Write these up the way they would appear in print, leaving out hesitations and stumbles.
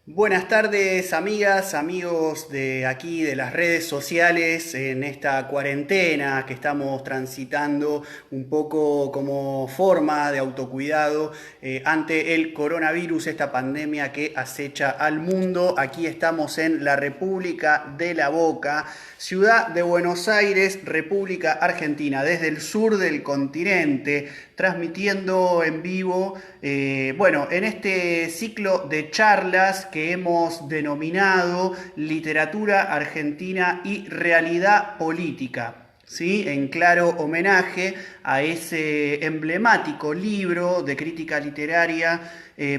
Buenas tardes, amigas, amigos de aquí, de las redes sociales, en esta cuarentena que estamos transitando un poco como forma de autocuidado ante el coronavirus, esta pandemia que acecha al mundo. Aquí estamos en la República de la Boca, ciudad de Buenos Aires, República Argentina, desde el sur del continente, transmitiendo en vivo, en este ciclo de charlas que hemos denominado Literatura Argentina y Realidad Política. ¿Sí? En claro homenaje a ese emblemático libro de crítica literaria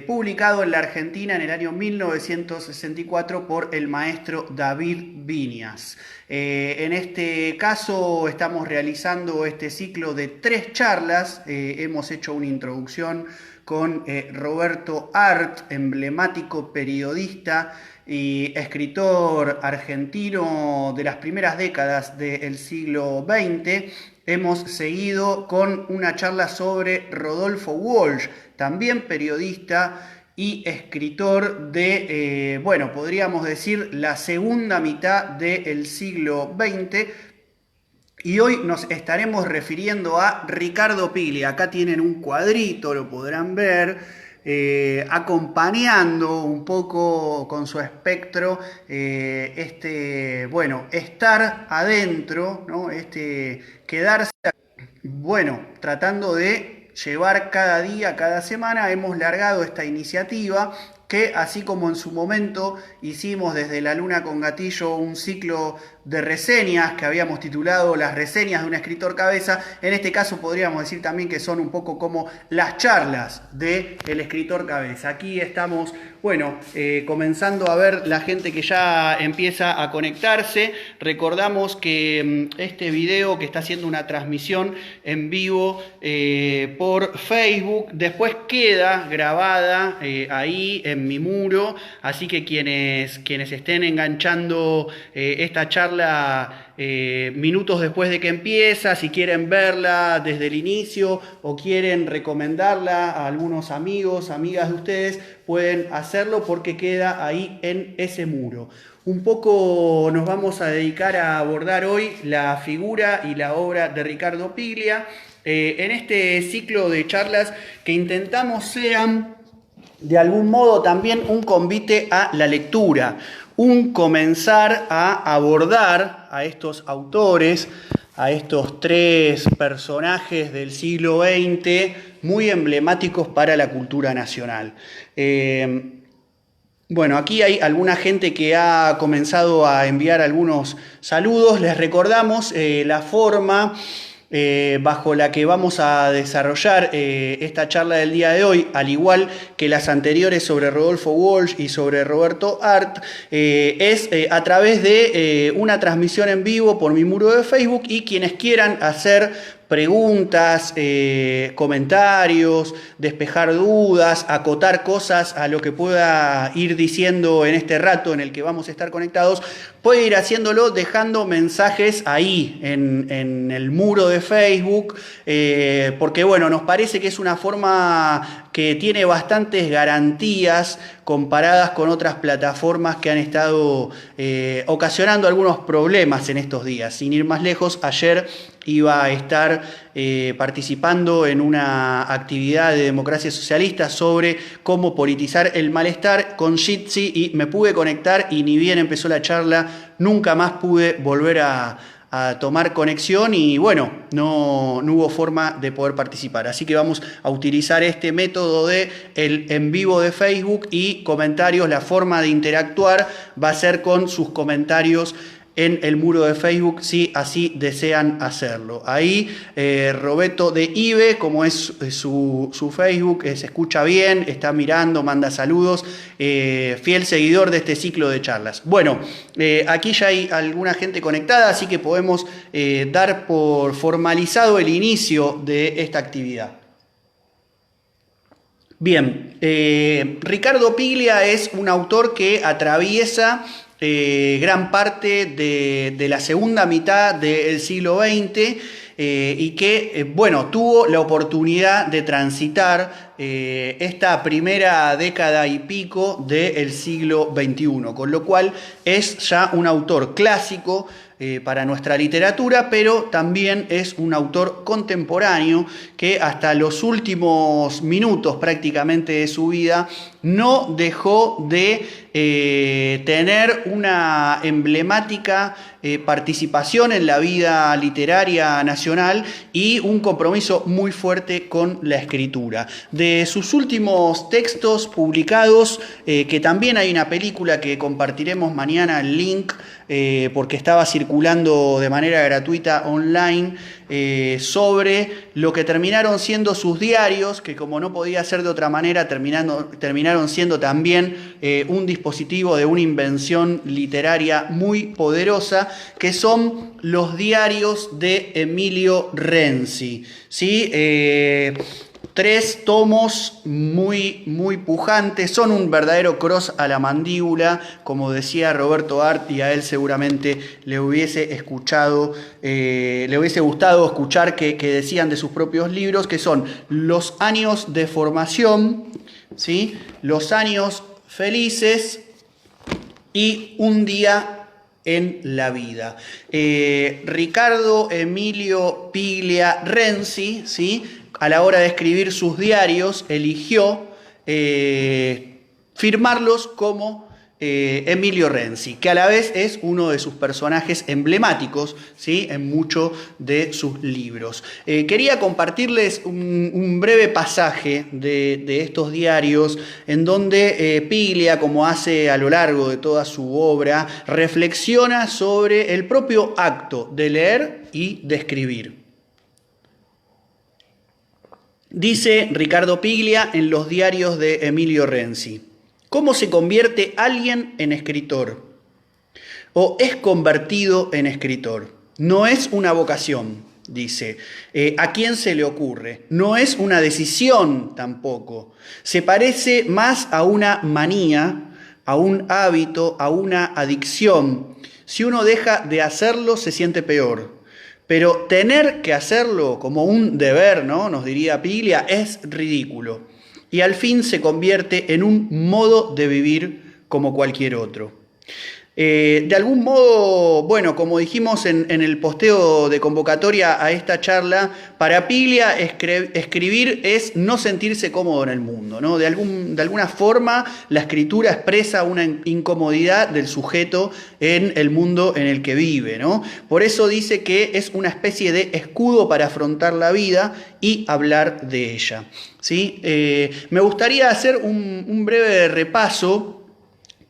publicado en la Argentina en el año 1964 por el maestro David Viñas. En este caso estamos realizando este ciclo de 3 charlas. Hemos hecho una introducción con Roberto Arlt, emblemático periodista y escritor argentino de las primeras décadas del siglo XX. Hemos seguido con una charla sobre Rodolfo Walsh, también periodista y escritor de, podríamos decir, la segunda mitad del siglo XX. Y hoy nos estaremos refiriendo a Ricardo Piglia. Acá tienen un cuadrito, lo podrán ver, acompañando un poco con su espectro estar adentro, ¿no? Quedarse, tratando de llevar cada día, cada semana. Hemos largado esta iniciativa que, así como en su momento hicimos desde La Luna con Gatillo un ciclo de reseñas que habíamos titulado Las reseñas de un escritor cabeza, en este caso podríamos decir también que son un poco como las charlas del escritor cabeza. Aquí estamos, comenzando a ver la gente que ya empieza a conectarse. Recordamos que este video, que está haciendo una transmisión en vivo por Facebook, después queda grabada ahí en mi muro, así que quienes estén enganchando esta charla minutos después de que empieza, si quieren verla desde el inicio o quieren recomendarla a algunos amigos, amigas de ustedes, pueden hacerlo porque queda ahí en ese muro. Un poco nos vamos a dedicar a abordar hoy la figura y la obra de Ricardo Piglia en este ciclo de charlas que intentamos sean de algún modo también un convite a la lectura, un comenzar a abordar a estos autores, a estos 3 personajes del siglo XX muy emblemáticos para la cultura nacional. Aquí hay alguna gente que ha comenzado a enviar algunos saludos. Les recordamos la forma bajo la que vamos a desarrollar esta charla del día de hoy, al igual que las anteriores sobre Rodolfo Walsh y sobre Roberto Arlt, es a través de una transmisión en vivo por mi muro de Facebook, y quienes quieran hacer preguntas, comentarios, despejar dudas, acotar cosas a lo que pueda ir diciendo en este rato en el que vamos a estar conectados, puede ir haciéndolo dejando mensajes ahí en el muro de Facebook, porque nos parece que es una forma que tiene bastantes garantías comparadas con otras plataformas que han estado ocasionando algunos problemas en estos días. Sin ir más lejos, ayer iba a estar participando en una actividad de democracia socialista sobre cómo politizar el malestar con Jitsi, y me pude conectar, y ni bien empezó la charla nunca más pude volver a tomar conexión, y no hubo forma de poder participar. Así que vamos a utilizar este método de el en vivo de Facebook y comentarios. La forma de interactuar va a ser con sus comentarios en el muro de Facebook, si así desean hacerlo. Ahí Roberto de Ibe, como es su Facebook, se escucha bien, está mirando, manda saludos, fiel seguidor de este ciclo de charlas. Aquí ya hay alguna gente conectada, así que podemos dar por formalizado el inicio de esta actividad. Bien, Ricardo Piglia es un autor que atraviesa gran parte de la segunda mitad del siglo XX y que, bueno, tuvo la oportunidad de transitar esta primera década y pico del siglo XXI, con lo cual es ya un autor clásico para nuestra literatura, pero también es un autor contemporáneo que hasta los últimos minutos prácticamente de su vida no dejó de tener una emblemática participación en la vida literaria nacional y un compromiso muy fuerte con la escritura. De sus últimos textos publicados, que también hay una película que compartiremos mañana, el link, porque estaba circulando de manera gratuita online, sobre lo que terminaron siendo sus diarios, que como no podía ser de otra manera, terminaron siendo también un dispositivo de una invención literaria muy poderosa, que son los diarios de Emilio Renzi, ¿sí? 3 tomos muy, muy pujantes, son un verdadero cross a la mandíbula, como decía Roberto Art, y a él seguramente le hubiese gustado escuchar que decían de sus propios libros, que son los años de formación, ¿sí? Los años felices y un día en la vida. Ricardo Emilio Piglia Renzi, ¿sí?, a la hora de escribir sus diarios, eligió firmarlos como Emilio Renzi, que a la vez es uno de sus personajes emblemáticos, ¿sí?, en muchos de sus libros. Quería compartirles un breve pasaje de estos diarios en donde Piglia, como hace a lo largo de toda su obra, reflexiona sobre el propio acto de leer y de escribir. Dice Ricardo Piglia en los diarios de Emilio Renzi: ¿cómo se convierte alguien en escritor? ¿O es convertido en escritor? No es una vocación, dice. ¿A quién se le ocurre? No es una decisión tampoco. Se parece más a una manía, a un hábito, a una adicción. Si uno deja de hacerlo, se siente peor. Pero tener que hacerlo como un deber, ¿no?, nos diría Piglia, es ridículo. Y al fin se convierte en un modo de vivir como cualquier otro. De algún modo, bueno, como dijimos en el posteo de convocatoria a esta charla, para Piglia escribir es no sentirse cómodo en el mundo, ¿no? De alguna forma la escritura expresa una incomodidad del sujeto en el mundo en el que vive, ¿no? Por eso dice que es una especie de escudo para afrontar la vida y hablar de ella, ¿sí? Me gustaría hacer un breve repaso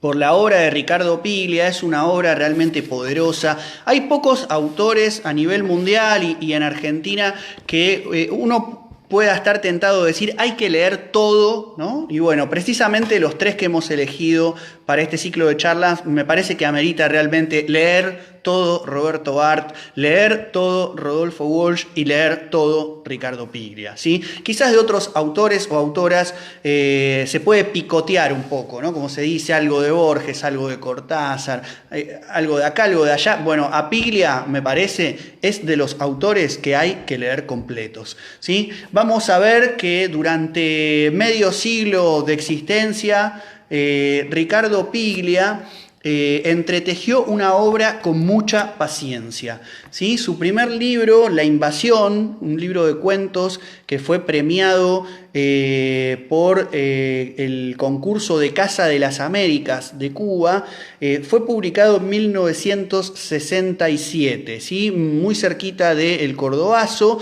por la obra de Ricardo Piglia. Es una obra realmente poderosa. Hay pocos autores a nivel mundial y en Argentina que uno pueda estar tentado de decir hay que leer todo, ¿no? Y bueno, precisamente los 3 que hemos elegido para este ciclo de charlas, me parece que amerita realmente leer todo Roberto Art, leer todo Rodolfo Walsh y leer todo Ricardo Piglia, ¿sí? Quizás de otros autores o autoras se puede picotear un poco, ¿no? Como se dice, algo de Borges, algo de Cortázar, algo de acá, algo de allá. Bueno, a Piglia, me parece, es de los autores que hay que leer completos, ¿sí? Vamos a ver que durante medio siglo de existencia, Ricardo Piglia entretejió una obra con mucha paciencia, ¿sí? Su primer libro, La Invasión, un libro de cuentos que fue premiado por el concurso de Casa de las Américas de Cuba, fue publicado en 1967, ¿sí? Muy cerquita de El Cordobazo,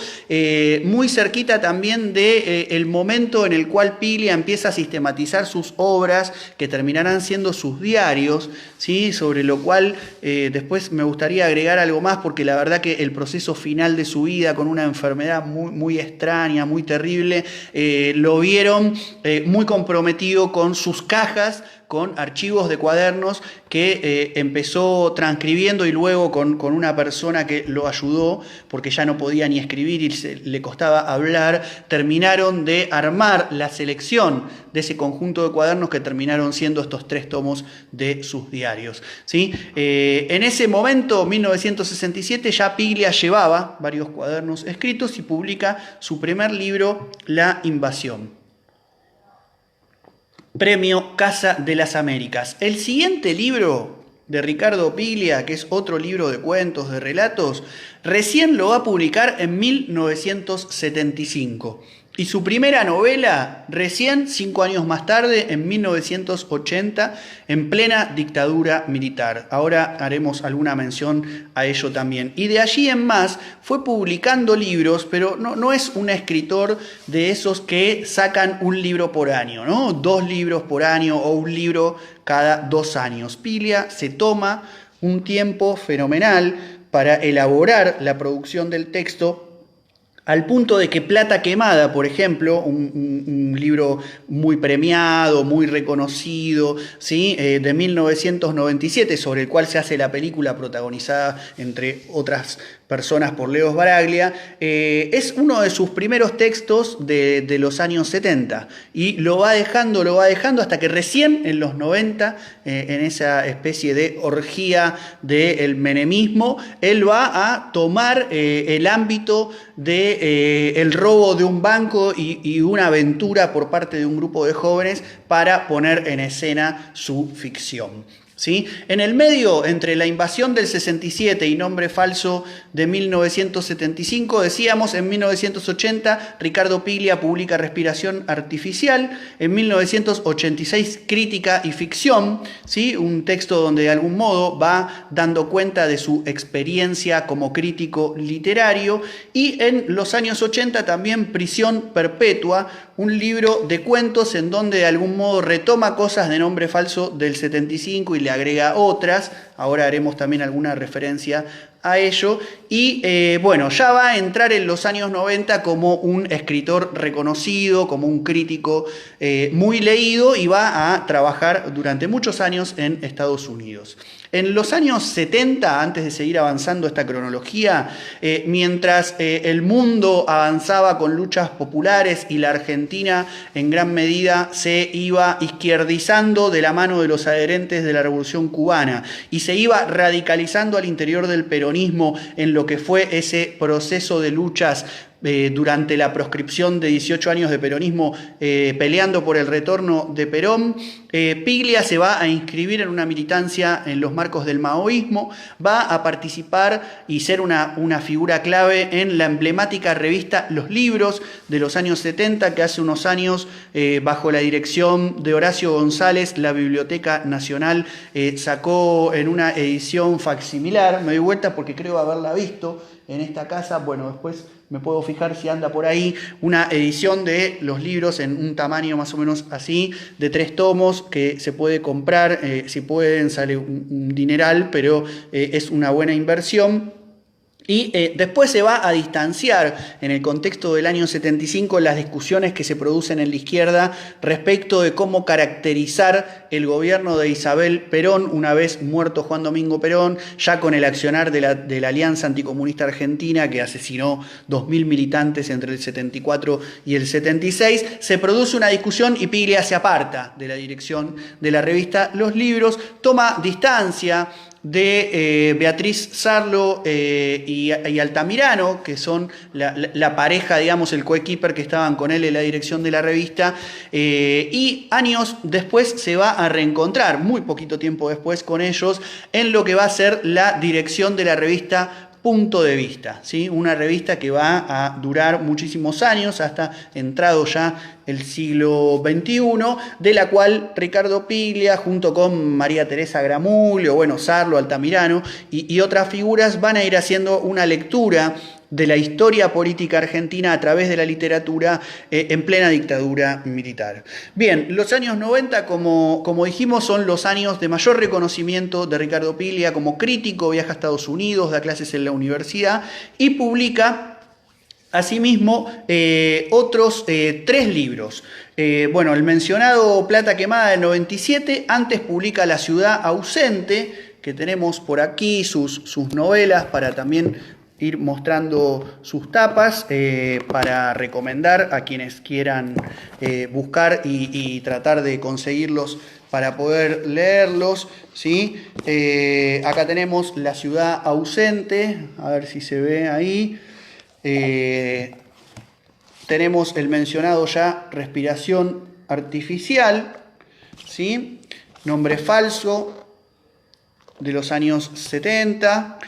muy cerquita también del momento en el cual Piglia empieza a sistematizar sus obras, que terminarán siendo sus diarios, ¿sí? Sobre lo cual después me gustaría agregar algo más, porque la verdad que el proceso final de su vida, con una enfermedad muy, muy extraña, muy terrible, lo vieron muy comprometido con sus cajas con archivos de cuadernos que empezó transcribiendo y luego con una persona que lo ayudó, porque ya no podía ni escribir y le costaba hablar, terminaron de armar la selección de ese conjunto de cuadernos que terminaron siendo estos 3 tomos de sus diarios, ¿sí? En ese momento, 1967, ya Piglia llevaba varios cuadernos escritos y publica su primer libro, La Invasión. Premio Casa de las Américas. El siguiente libro de Ricardo Piglia, que es otro libro de cuentos, de relatos, recién lo va a publicar en 1975. Y su primera novela, recién 5 años más tarde, en 1980, en plena dictadura militar. Ahora haremos alguna mención a ello también. Y de allí en más fue publicando libros, pero no es un escritor de esos que sacan un libro por año, ¿no? 2 libros por año o un libro cada 2 años. Piglia se toma un tiempo fenomenal para elaborar la producción del texto, al punto de que Plata Quemada, por ejemplo, un libro muy premiado, muy reconocido, ¿sí? De 1997, sobre el cual se hace la película protagonizada, entre otras personas, por Leo Sbaraglia, es uno de sus primeros textos de los años 70 y lo va dejando hasta que recién en los 90, en esa especie de orgía del menemismo, él va a tomar el ámbito de el robo de un banco y una aventura por parte de un grupo de jóvenes para poner en escena su ficción. ¿Sí? En el medio, entre La Invasión del 67 y Nombre Falso de 1975, decíamos, en 1980 Ricardo Piglia publica Respiración Artificial, en 1986 Crítica y Ficción, ¿sí? Un texto donde de algún modo va dando cuenta de su experiencia como crítico literario, y en los años 80 también Prisión Perpetua, un libro de cuentos en donde de algún modo retoma cosas de Nombre Falso del 75 y le agrega otras. Ahora haremos también alguna referencia a ello. Y bueno, ya va a entrar en los años 90 como un escritor reconocido, como un crítico muy leído, y va a trabajar durante muchos años en Estados Unidos. En los años 70, antes de seguir avanzando esta cronología, mientras el mundo avanzaba con luchas populares y la Argentina en gran medida se iba izquierdizando de la mano de los adherentes de la Revolución Cubana y se iba radicalizando al interior del peronismo en lo que fue ese proceso de luchas durante la proscripción de 18 años de peronismo, peleando por el retorno de Perón, Piglia se va a inscribir en una militancia en los marcos del maoísmo, va a participar y ser una figura clave en la emblemática revista Los Libros de los años 70, que hace unos años, bajo la dirección de Horacio González, la Biblioteca Nacional sacó en una edición facsimilar. Me doy vuelta porque creo haberla visto en esta casa. Bueno, después me puedo fijar si anda por ahí, una edición de Los Libros en un tamaño más o menos así, de 3 tomos, que se puede comprar, si pueden, sale un dineral, pero es una buena inversión. Y después se va a distanciar en el contexto del año 75 las discusiones que se producen en la izquierda respecto de cómo caracterizar el gobierno de Isabel Perón una vez muerto Juan Domingo Perón, ya con el accionar de la Alianza Anticomunista Argentina, que asesinó 2.000 militantes entre el 74 y el 76. Se produce una discusión y Piglia se aparta de la dirección de la revista Los Libros, toma distancia de Beatriz Sarlo y Altamirano, que son la pareja, digamos, el coequiper que estaban con él en la dirección de la revista, y años después se va a reencontrar, muy poquito tiempo después, con ellos en lo que va a ser la dirección de la revista Punto de Vista, ¿sí? Una revista que va a durar muchísimos años, hasta entrado ya el siglo XXI, de la cual Ricardo Piglia, junto con María Teresa Gramulio, bueno, Sarlo, Altamirano y otras figuras, van a ir haciendo una lectura de la historia política argentina a través de la literatura en plena dictadura militar. Bien, los años 90, como dijimos, son los años de mayor reconocimiento de Ricardo Piglia como crítico, viaja a Estados Unidos, da clases en la universidad y publica Asimismo, otros 3 libros. Bueno, el mencionado Plata Quemada del 97, antes publica La Ciudad Ausente, que tenemos por aquí sus novelas para también ir mostrando sus tapas para recomendar a quienes quieran buscar y tratar de conseguirlos para poder leerlos, ¿sí? Acá tenemos La Ciudad Ausente, a ver si se ve ahí. Tenemos el mencionado ya Respiración Artificial, ¿sí? Nombre Falso, de los años 70,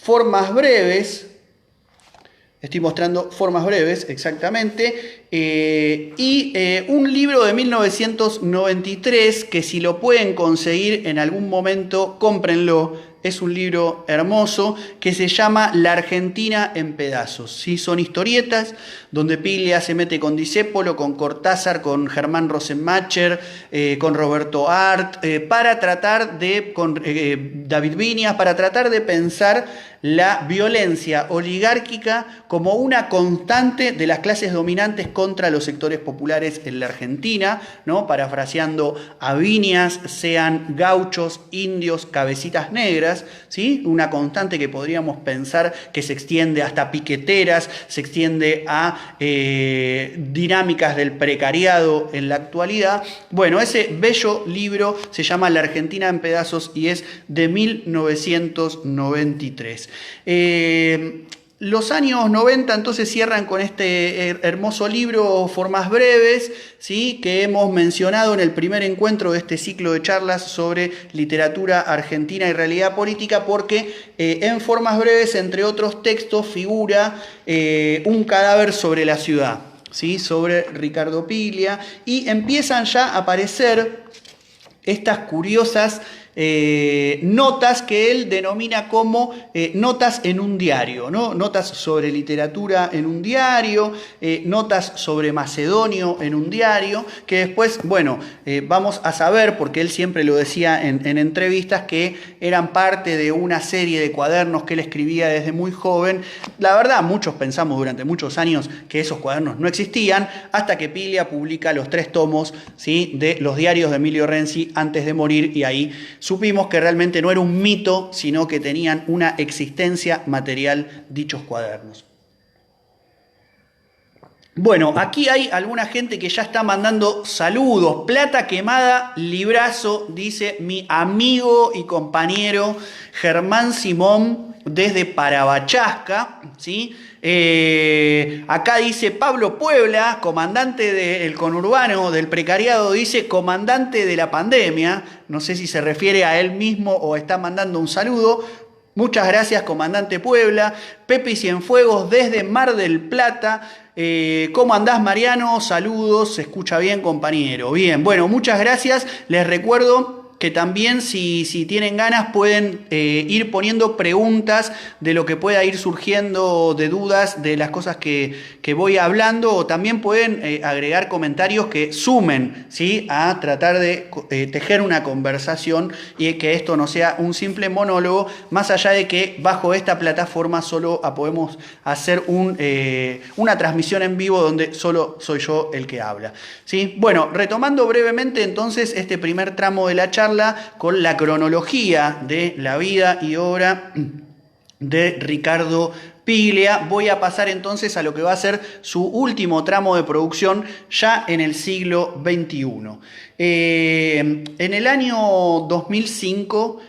Formas Breves, estoy mostrando Formas Breves, exactamente, y un libro de 1993 que si lo pueden conseguir en algún momento, cómprenlo. Es un libro hermoso que se llama La Argentina en pedazos. ¿Sí? Son historietas donde Piglia se mete con Discépolo, con Cortázar, con Germán Rosenmacher, con Roberto Art, para tratar de, con David Viñas, para tratar de pensar la violencia oligárquica como una constante de las clases dominantes contra los sectores populares en la Argentina, ¿no? Parafraseando a Viñas, sean gauchos, indios, cabecitas negras, ¿sí? Una constante que podríamos pensar que se extiende hasta piqueteras, se extiende a dinámicas del precariado en la actualidad. Bueno, ese bello libro se llama La Argentina en pedazos y es de 1993. Los años 90 entonces cierran con este hermoso libro Formas Breves, ¿sí? Que hemos mencionado en el primer encuentro de este ciclo de charlas sobre literatura argentina y realidad política, porque en Formas Breves, entre otros textos, figura Un cadáver sobre la ciudad, ¿sí? Sobre Ricardo Piglia, y empiezan ya a aparecer estas curiosas notas que él denomina como notas en un diario, ¿no? Notas sobre literatura en un diario, notas sobre Macedonio en un diario, que después, bueno, vamos a saber, porque él siempre lo decía en entrevistas, que eran parte de una serie de cuadernos que él escribía desde muy joven. La verdad, muchos pensamos durante muchos años que esos cuadernos no existían, hasta que Piglia publica los 3 tomos, ¿sí? De los diarios de Emilio Renzi antes de morir, y ahí supimos que realmente no era un mito, sino que tenían una existencia material dichos cuadernos. Bueno, aquí hay alguna gente que ya está mandando saludos. Plata Quemada, librazo, dice mi amigo y compañero Germán Simón desde Parabachasca, ¿sí? Acá dice Pablo Puebla, comandante del conurbano del precariado, dice comandante de la pandemia. No sé si se refiere a él mismo o está mandando un saludo. Muchas gracias, comandante Puebla. Pepe Cienfuegos desde Mar del Plata. ¿Cómo andás, Mariano? Saludos, se escucha bien, compañero. Bien, bueno, muchas gracias. Les recuerdo que también si tienen ganas pueden ir poniendo preguntas de lo que pueda ir surgiendo, de dudas de las cosas que voy hablando, o también pueden agregar comentarios que sumen, ¿sí? A tratar de tejer una conversación y que esto no sea un simple monólogo, más allá de que bajo esta plataforma solo podemos hacer una transmisión en vivo donde solo soy yo el que habla, ¿sí? Bueno, retomando brevemente entonces este primer tramo de la charla con la cronología de la vida y obra de Ricardo Piglia, voy a pasar entonces a lo que va a ser su último tramo de producción ya en el siglo XXI. En el año 2005,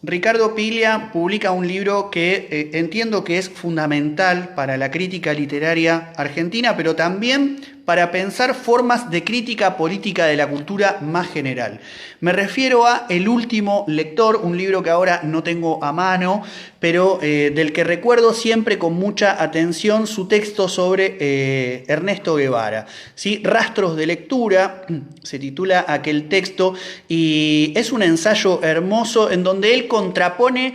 Ricardo Piglia publica un libro que entiendo que es fundamental para la crítica literaria argentina, pero también para pensar formas de crítica política de la cultura más general. Me refiero a El último lector, un libro que ahora no tengo a mano, pero del que recuerdo siempre con mucha atención su texto sobre Ernesto Guevara, ¿sí? Rastros de lectura, se titula aquel texto, y es un ensayo hermoso en donde él contrapone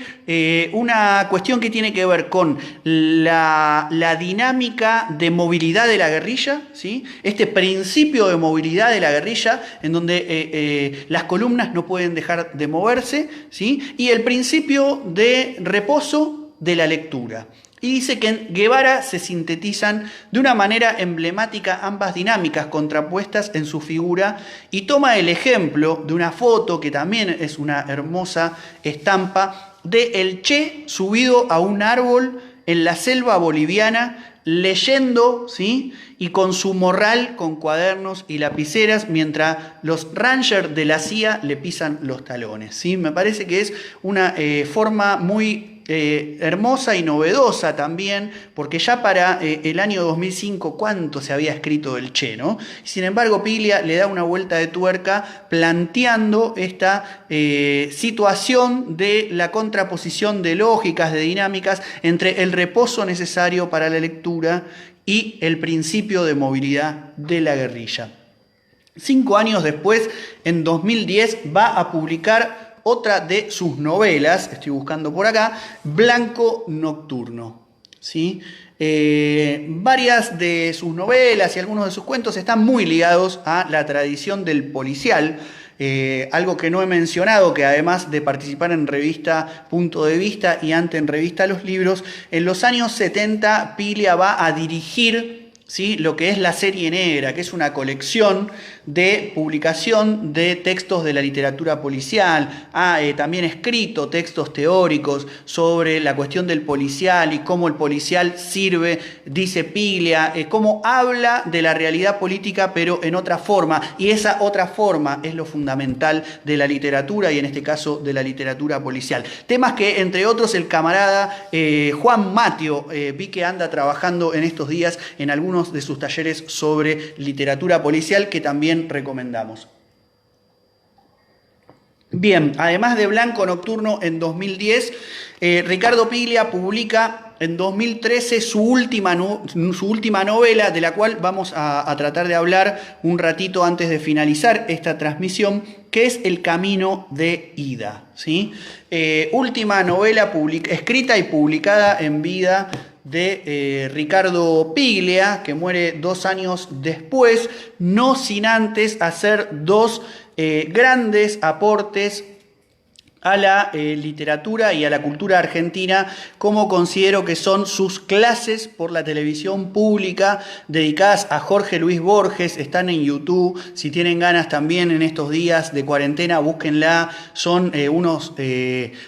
una cuestión que tiene que ver con la dinámica de movilidad de la guerrilla, ¿sí? Este principio de movilidad de la guerrilla en donde las columnas no pueden dejar de moverse, ¿sí? Y el principio de reposo de la lectura. Y dice que en Guevara se sintetizan de una manera emblemática ambas dinámicas contrapuestas en su figura y toma el ejemplo de una foto que también es una hermosa estampa de el Che subido a un árbol en la selva boliviana leyendo, ¿sí? Y con su morral con cuadernos y lapiceras mientras los rangers de la CIA le pisan los talones, ¿sí? Me parece que es una forma muy hermosa y novedosa también, porque ya para el año 2005, ¿cuánto se había escrito del Che, no? Sin embargo, Piglia le da una vuelta de tuerca planteando esta situación de la contraposición de lógicas, de dinámicas, entre el reposo necesario para la lectura y el principio de movilidad de la guerrilla. 5 años después, en 2010, va a publicar otra de sus novelas, estoy buscando por acá, Blanco Nocturno, ¿sí? Varias de sus novelas y algunos de sus cuentos están muy ligados a la tradición del policial, algo que no he mencionado, que además de participar en revista Punto de Vista y antes en revista Los Libros, en los años 70 Piglia va a dirigir, ¿sí?, lo que es La Serie Negra, que es una colección de publicación de textos de la literatura policial. Ha también escrito textos teóricos sobre la cuestión del policial y cómo el policial sirve, dice Piglia, cómo habla de la realidad política pero en otra forma, y esa otra forma es lo fundamental de la literatura y en este caso de la literatura policial. Temas que entre otros el camarada Juan Matio vi que anda trabajando en estos días en algunos de sus talleres sobre literatura policial que también recomendamos. Bien, además de Blanco Nocturno en 2010, Ricardo Piglia publica en 2013 su última novela, de la cual vamos a tratar de hablar un ratito antes de finalizar esta transmisión, que es El Camino de Ida, ¿sí? Última novela escrita y publicada en vida de Ricardo Piglia, que muere 2 años después, no sin antes hacer 2 grandes aportes a la literatura y a la cultura argentina, como considero que son sus clases por la televisión pública dedicadas a Jorge Luis Borges. Están en YouTube, si tienen ganas también en estos días de cuarentena, búsquenla. Son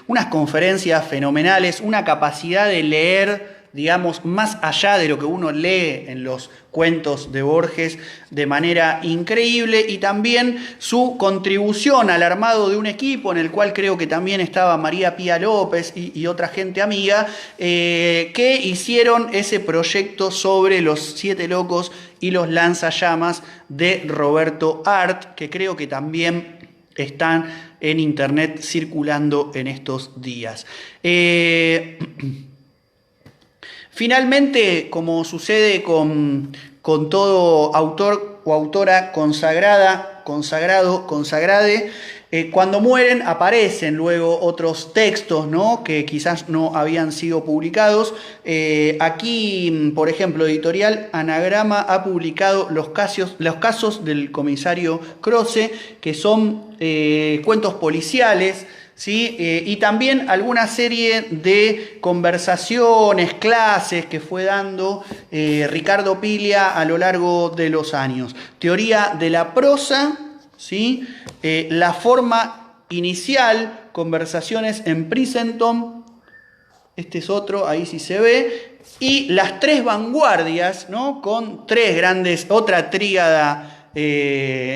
unas conferencias fenomenales, una capacidad de leer, digamos, más allá de lo que uno lee en los cuentos de Borges de manera increíble, y también su contribución al armado de un equipo en el cual creo que también estaba María Pía López y otra gente amiga, que hicieron ese proyecto sobre los 7 locos y los lanzallamas de Roberto Art, que creo que también están en internet circulando en estos días. Finalmente, como sucede con todo autor o autora consagrade, cuando mueren aparecen luego otros textos, ¿no?, que quizás no habían sido publicados. Aquí, por ejemplo, Editorial Anagrama ha publicado los casos del comisario Croce, que son cuentos policiales, ¿sí? Y también alguna serie de conversaciones, clases que fue dando Ricardo Piglia a lo largo de los años. Teoría de la prosa, ¿sí? La forma inicial, conversaciones en Princeton, este es otro, ahí sí se ve, y las 3 vanguardias, ¿no?, con 3 grandes, otra tríada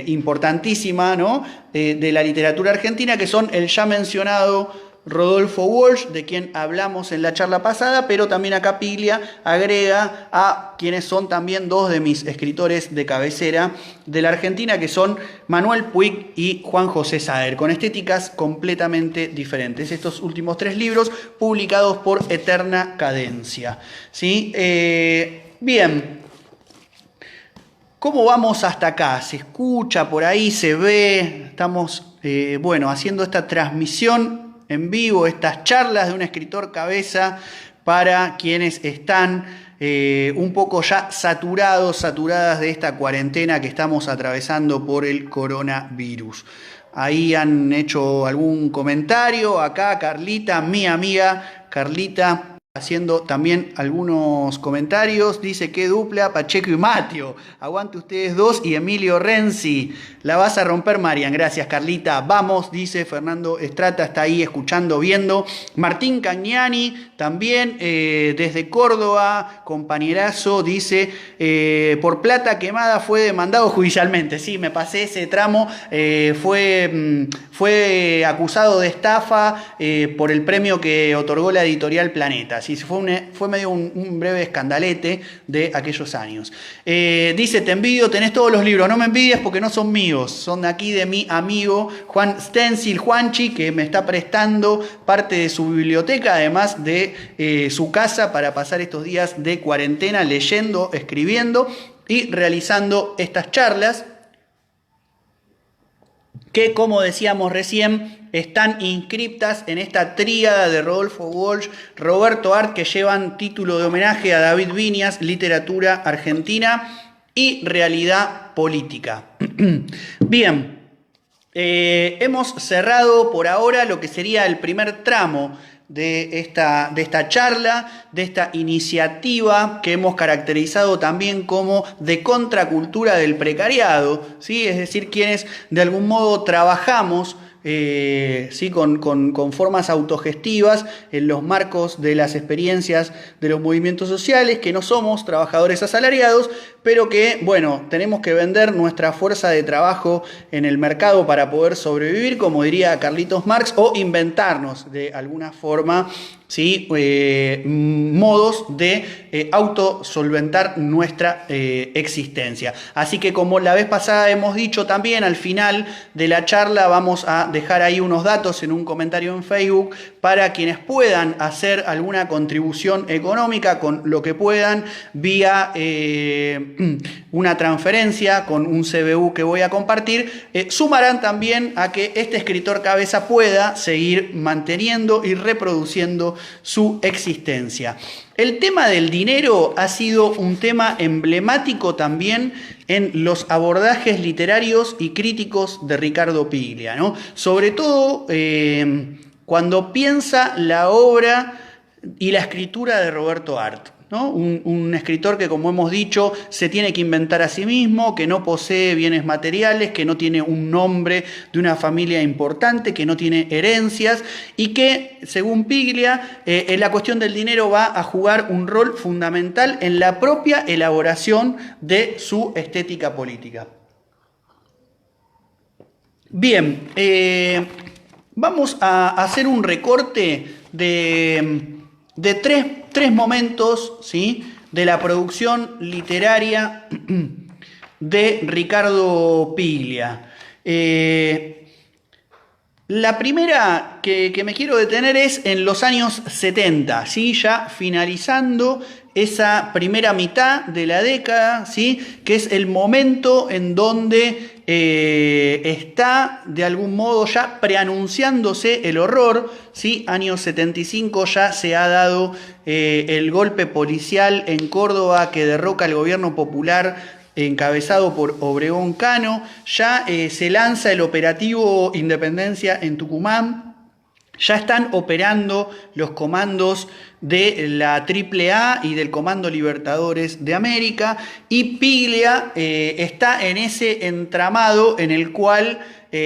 importantísima, ¿no?, de la literatura argentina, que son el ya mencionado Rodolfo Walsh, de quien hablamos en la charla pasada, pero también acá Piglia agrega a quienes son también 2 de mis escritores de cabecera de la Argentina, que son Manuel Puig y Juan José Saer, con estéticas completamente diferentes. Estos últimos 3 libros publicados por Eterna Cadencia, ¿sí? Bien. ¿Cómo vamos hasta acá? ¿Se escucha por ahí? ¿Se ve? Estamos, haciendo esta transmisión en vivo, estas charlas de un escritor cabeza para quienes están un poco ya saturadas de esta cuarentena que estamos atravesando por el coronavirus. Ahí han hecho algún comentario. Acá Carlita, mi amiga Carlita, haciendo también algunos comentarios. Dice que dupla Pacheco y Mateo. Aguante ustedes dos y Emilio Renzi. La vas a romper, Marian. Gracias, Carlita. Vamos, dice Fernando Estrata. Está ahí escuchando, viendo. Martín Cagnani también desde Córdoba. Compañerazo. Dice, por plata quemada fue demandado judicialmente. Sí, me pasé ese tramo. Fue acusado de estafa por el premio que otorgó la editorial Planeta. Sí, fue medio un breve escandalete de aquellos años. Dice, te envidio, tenés todos los libros. No me envidias porque no son míos. Son de aquí de mi amigo Juan Stencil, Juanchi, que me está prestando parte de su biblioteca, además de su casa, para pasar estos días de cuarentena leyendo, escribiendo y realizando estas charlas, que, como decíamos recién, están inscriptas en esta tríada de Rodolfo Walsh, Roberto Art, que llevan título de homenaje a David Viñas, literatura argentina y realidad política. Bien, hemos cerrado por ahora lo que sería el primer tramo de esta charla, de esta iniciativa que hemos caracterizado también como de contracultura del precariado, ¿sí? Es decir, quienes de algún modo trabajamos ¿sí? con formas autogestivas en los marcos de las experiencias de los movimientos sociales, que no somos trabajadores asalariados, pero que, bueno, tenemos que vender nuestra fuerza de trabajo en el mercado para poder sobrevivir, como diría Carlitos Marx, o inventarnos de alguna forma, ¿sí? Modos de autosolventar nuestra existencia. Así que, como la vez pasada hemos dicho también, al final de la charla vamos a dejar ahí unos datos en un comentario en Facebook para quienes puedan hacer alguna contribución económica con lo que puedan vía una transferencia con un CBU que voy a compartir. Sumarán también a que este escritor cabeza pueda seguir manteniendo y reproduciendo su existencia. El tema del dinero ha sido un tema emblemático también en los abordajes literarios y críticos de Ricardo Piglia, ¿no? Sobre todo cuando piensa la obra y la escritura de Roberto Art, ¿no? Un escritor que, como hemos dicho, se tiene que inventar a sí mismo, que no posee bienes materiales, que no tiene un nombre de una familia importante, que no tiene herencias y que, según Piglia, en la cuestión del dinero va a jugar un rol fundamental en la propia elaboración de su estética política. Bien, vamos a hacer un recorte de tres momentos, ¿sí?, de la producción literaria de Ricardo Piglia. La primera que me quiero detener es en los años 70, ¿sí?, ya finalizando esa primera mitad de la década, ¿sí?, que es el momento en donde está de algún modo ya preanunciándose el horror, ¿sí? Años 75 ya se ha dado el golpe policial en Córdoba que derroca al gobierno popular encabezado por Obregón Cano, ya se lanza el operativo Independencia en Tucumán. Ya están operando los comandos de la AAA y del Comando Libertadores de América, y Piglia está en ese entramado en el cual,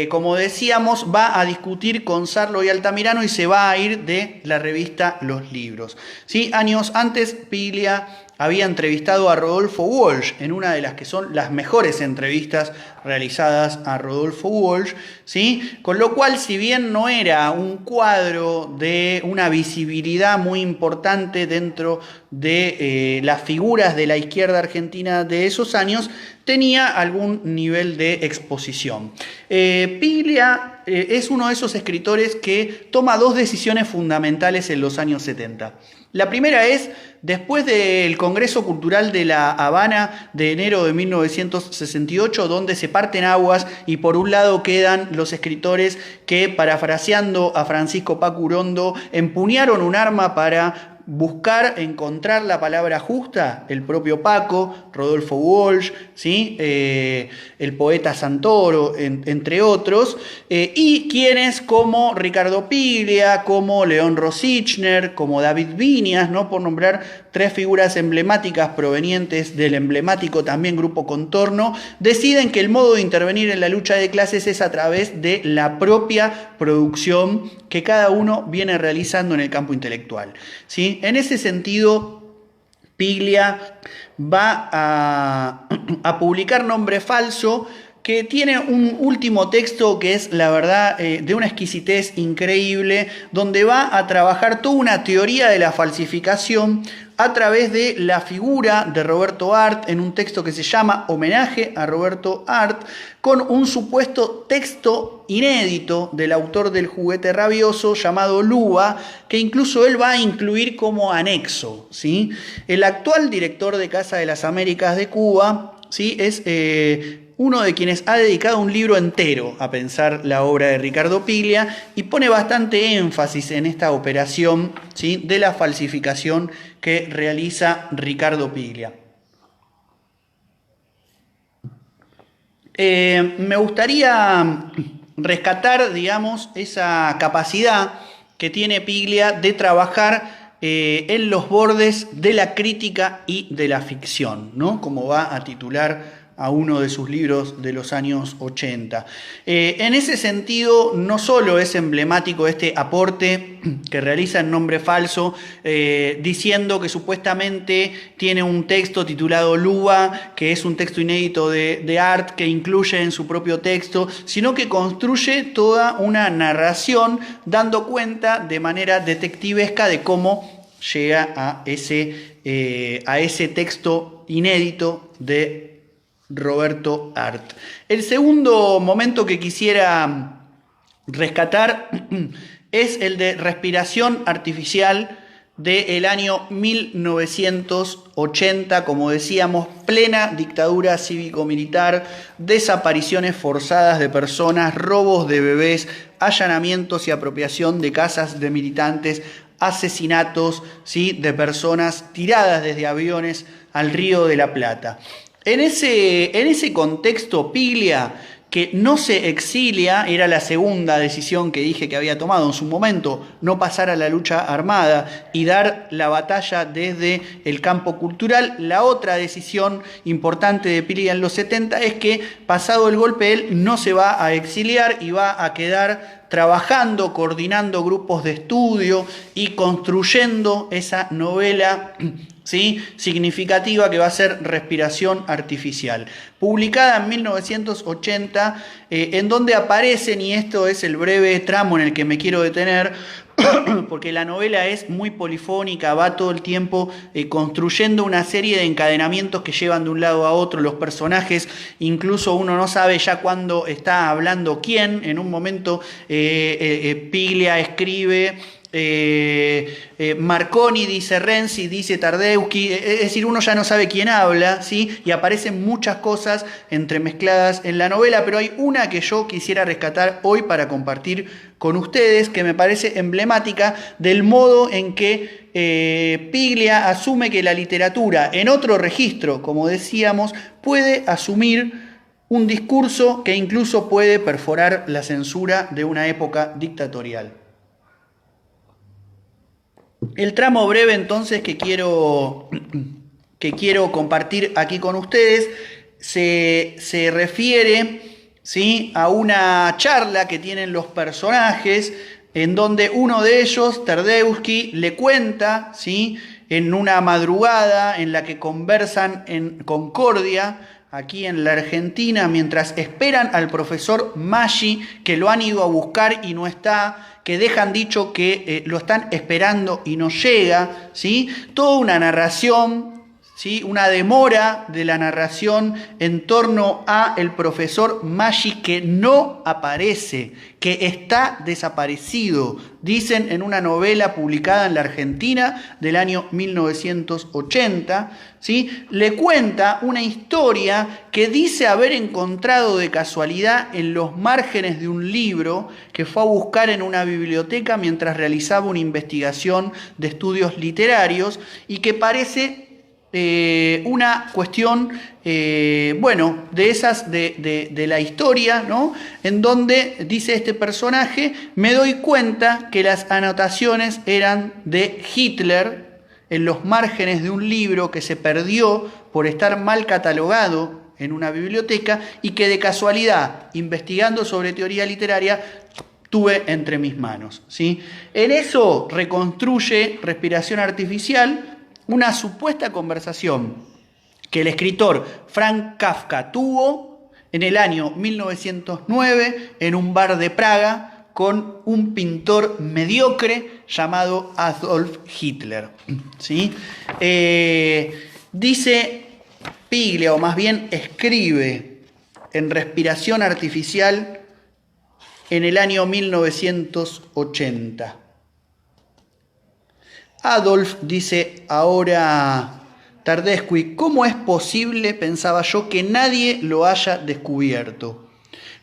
como decíamos, va a discutir con Sarlo y Altamirano y se va a ir de la revista Los Libros. ¿Sí? Años antes, Piglia había entrevistado a Rodolfo Walsh en una de las que son las mejores entrevistas realizadas a Rodolfo Walsh, ¿sí? Con lo cual, si bien no era un cuadro de una visibilidad muy importante dentro de las figuras de la izquierda argentina de esos años, tenía algún nivel de exposición. Piglia es uno de esos escritores que toma dos decisiones fundamentales en los años 70. La primera es, después del Congreso Cultural de La Habana de enero de 1968, donde se parten aguas y por un lado quedan los escritores que, parafraseando a Francisco Pacurondo, empuñaron un arma para buscar, encontrar la palabra justa, el propio Paco, Rodolfo Walsh, ¿sí? El poeta Santoro, entre otros, y quienes como Ricardo Piglia, como León Rosichner, como David Viñas, ¿no? Por nombrar tres figuras emblemáticas provenientes del emblemático también Grupo Contorno, deciden que el modo de intervenir en la lucha de clases es a través de la propia producción que cada uno viene realizando en el campo intelectual, ¿sí? En ese sentido, Piglia va a publicar Nombre Falso, que tiene un último texto que es, la verdad, de una exquisitez increíble, donde va a trabajar toda una teoría de la falsificación a través de la figura de Roberto Arlt en un texto que se llama Homenaje a Roberto Arlt, con un supuesto texto inédito del autor del Juguete Rabioso llamado Luba, que incluso él va a incluir como anexo, ¿sí? El actual director de Casa de las Américas de Cuba, ¿sí? Es uno de quienes ha dedicado un libro entero a pensar la obra de Ricardo Piglia y pone bastante énfasis en esta operación, ¿sí? De la falsificación que realiza Ricardo Piglia. Me gustaría rescatar, digamos, esa capacidad que tiene Piglia de trabajar en los bordes de la crítica y de la ficción, ¿no? Como va a titular a uno de sus libros de los años 80. En ese sentido, no solo es emblemático este aporte que realiza en Nombre Falso, diciendo que supuestamente tiene un texto titulado Luba, que es un texto inédito de Arlt, que incluye en su propio texto, sino que construye toda una narración dando cuenta de manera detectivesca de cómo llega a ese texto inédito de Roberto Arlt. El segundo momento que quisiera rescatar es el de Respiración Artificial del año 1980, como decíamos, plena dictadura cívico-militar, desapariciones forzadas de personas, robos de bebés, allanamientos y apropiación de casas de militantes, asesinatos, ¿sí? De personas tiradas desde aviones al Río de la Plata. En ese contexto, Piglia, que no se exilia, era la segunda decisión que dije que había tomado en su momento, no pasar a la lucha armada y dar la batalla desde el campo cultural. La otra decisión importante de Piglia en los 70 es que, pasado el golpe, él no se va a exiliar y va a quedar trabajando, coordinando grupos de estudio y construyendo esa novela, ¿sí? Significativa, que va a ser Respiración Artificial, publicada en 1980, en donde aparecen, y esto es el breve tramo en el que me quiero detener, porque la novela es muy polifónica, va todo el tiempo construyendo una serie de encadenamientos que llevan de un lado a otro los personajes, incluso uno no sabe ya cuándo está hablando quién. En un momento Piglia escribe Marconi dice Renzi, dice Tardeusky, es decir, uno ya no sabe quién habla, ¿sí? Y aparecen muchas cosas entremezcladas en la novela, pero hay una que yo quisiera rescatar hoy para compartir con ustedes, que me parece emblemática del modo en que Piglia asume que la literatura, en otro registro, como decíamos, puede asumir un discurso que incluso puede perforar la censura de una época dictatorial. El tramo breve entonces que quiero compartir aquí con ustedes se refiere, ¿sí? A una charla que tienen los personajes, en donde uno de ellos, Tardeusky, le cuenta, ¿sí? En una madrugada en la que conversan en Concordia, aquí en la Argentina, mientras esperan al profesor Maggi, que lo han ido a buscar y no está, que dejan dicho que lo están esperando y no llega, ¿sí? Toda una narración, ¿sí? Una demora de la narración en torno a el profesor Maggi que no aparece, que está desaparecido, dicen en una novela publicada en la Argentina del año 1980, ¿sí? Le cuenta una historia que dice haber encontrado de casualidad en los márgenes de un libro que fue a buscar en una biblioteca mientras realizaba una investigación de estudios literarios y que parece una cuestión, bueno, de esas de la historia, ¿no? En donde dice este personaje, me doy cuenta que las anotaciones eran de Hitler en los márgenes de un libro que se perdió por estar mal catalogado en una biblioteca y que de casualidad, investigando sobre teoría literaria, tuve entre mis manos, ¿sí? En eso reconstruye Respiración Artificial, una supuesta conversación que el escritor Franz Kafka tuvo en el año 1909 en un bar de Praga con un pintor mediocre llamado Adolf Hitler, ¿sí? Dice Piglia, o más bien escribe en Respiración Artificial en el año 1980. Adolf dice ahora Tardeschi, ¿cómo es posible, pensaba yo, que nadie lo haya descubierto?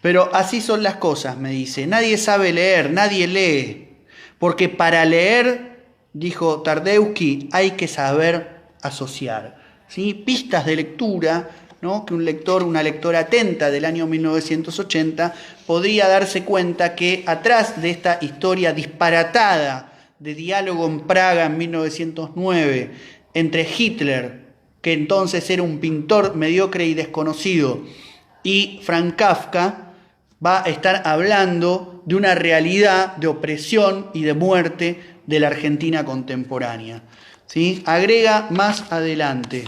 Pero así son las cosas, me dice, nadie sabe leer, nadie lee, porque para leer, dijo Tardeschi, hay que saber asociar, ¿sí? Pistas de lectura, ¿no? Que un lector, una lectora atenta del año 1980 podría darse cuenta que atrás de esta historia disparatada de diálogo en Praga en 1909 entre Hitler, que entonces era un pintor mediocre y desconocido, y Franz Kafka, va a estar hablando de una realidad de opresión y de muerte de la Argentina contemporánea, ¿sí? Agrega más adelante.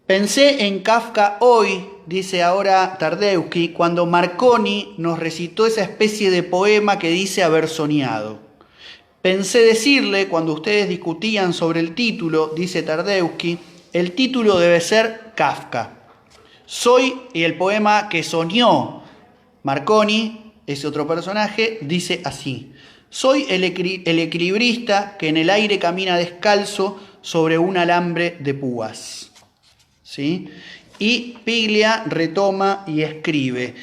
Pensé en Kafka hoy, dice ahora Tardeschi, cuando Marconi nos recitó esa especie de poema que dice haber soñado. Pensé decirle, cuando ustedes discutían sobre el título, dice Tardeschi, el título debe ser Kafka. Soy y el poema que soñó Marconi, ese otro personaje, dice así. Soy el equilibrista que en el aire camina descalzo sobre un alambre de púas. ¿Sí? Y Piglia retoma y escribe,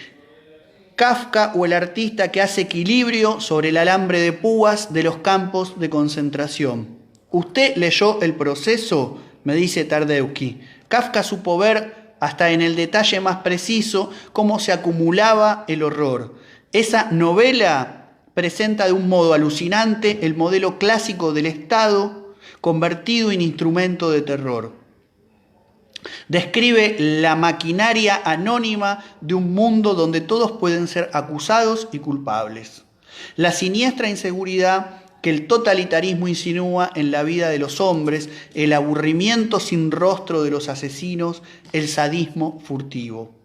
Kafka o el artista que hace equilibrio sobre el alambre de púas de los campos de concentración. ¿Usted leyó El proceso?, me dice Tardeschi. Kafka supo ver hasta en el detalle más preciso cómo se acumulaba el horror. Esa novela presenta de un modo alucinante el modelo clásico del Estado convertido en instrumento de terror. Describe la maquinaria anónima de un mundo donde todos pueden ser acusados y culpables. La siniestra inseguridad que el totalitarismo insinúa en la vida de los hombres, el aburrimiento sin rostro de los asesinos, el sadismo furtivo.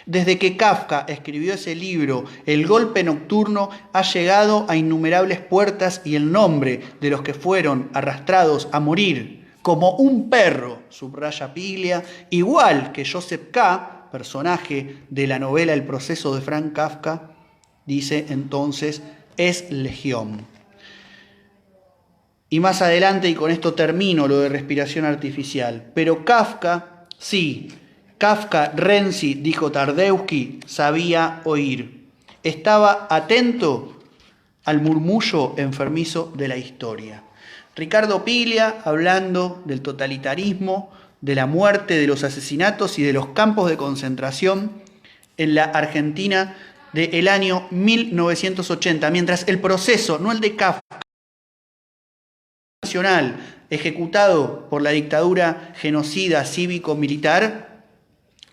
Desde que Kafka escribió ese libro, el golpe nocturno ha llegado a innumerables puertas y el nombre de los que fueron arrastrados a morir como un perro, subraya Piglia, igual que Joseph K., personaje de la novela El proceso de Franz Kafka, dice entonces, es legión. Y más adelante, y con esto termino lo de respiración artificial, pero Kafka, sí, Kafka Renzi, dijo Tardeschi, sabía oír. Estaba atento al murmullo enfermizo de la historia. Ricardo Piglia hablando del totalitarismo, de la muerte, de los asesinatos y de los campos de concentración en la Argentina del año 1980, mientras el proceso, no el de Kafka, nacional ejecutado por la dictadura genocida cívico-militar,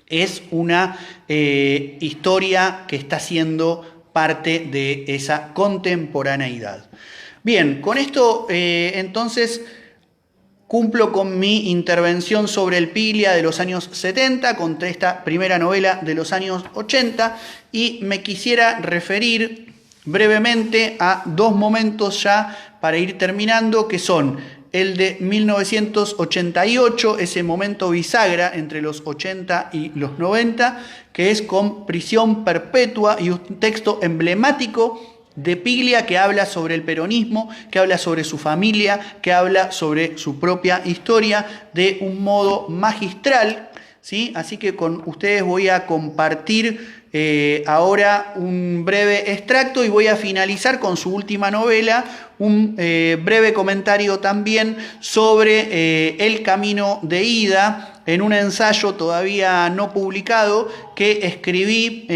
es una historia que está siendo parte de esa contemporaneidad. Bien, con esto entonces cumplo con mi intervención sobre el Piglia de los años 70, contra esta primera novela de los años 80, y me quisiera referir brevemente a dos momentos ya para ir terminando, que son el de 1988, ese momento bisagra entre los 80 y los 90, que es con Prisión Perpetua, y un texto emblemático de Piglia que habla sobre el peronismo, que habla sobre su familia, que habla sobre su propia historia de un modo magistral, ¿sí? Así que con ustedes voy a compartir ahora un breve extracto y voy a finalizar con su última novela, un breve comentario también sobre El camino de ida, en un ensayo todavía no publicado que escribí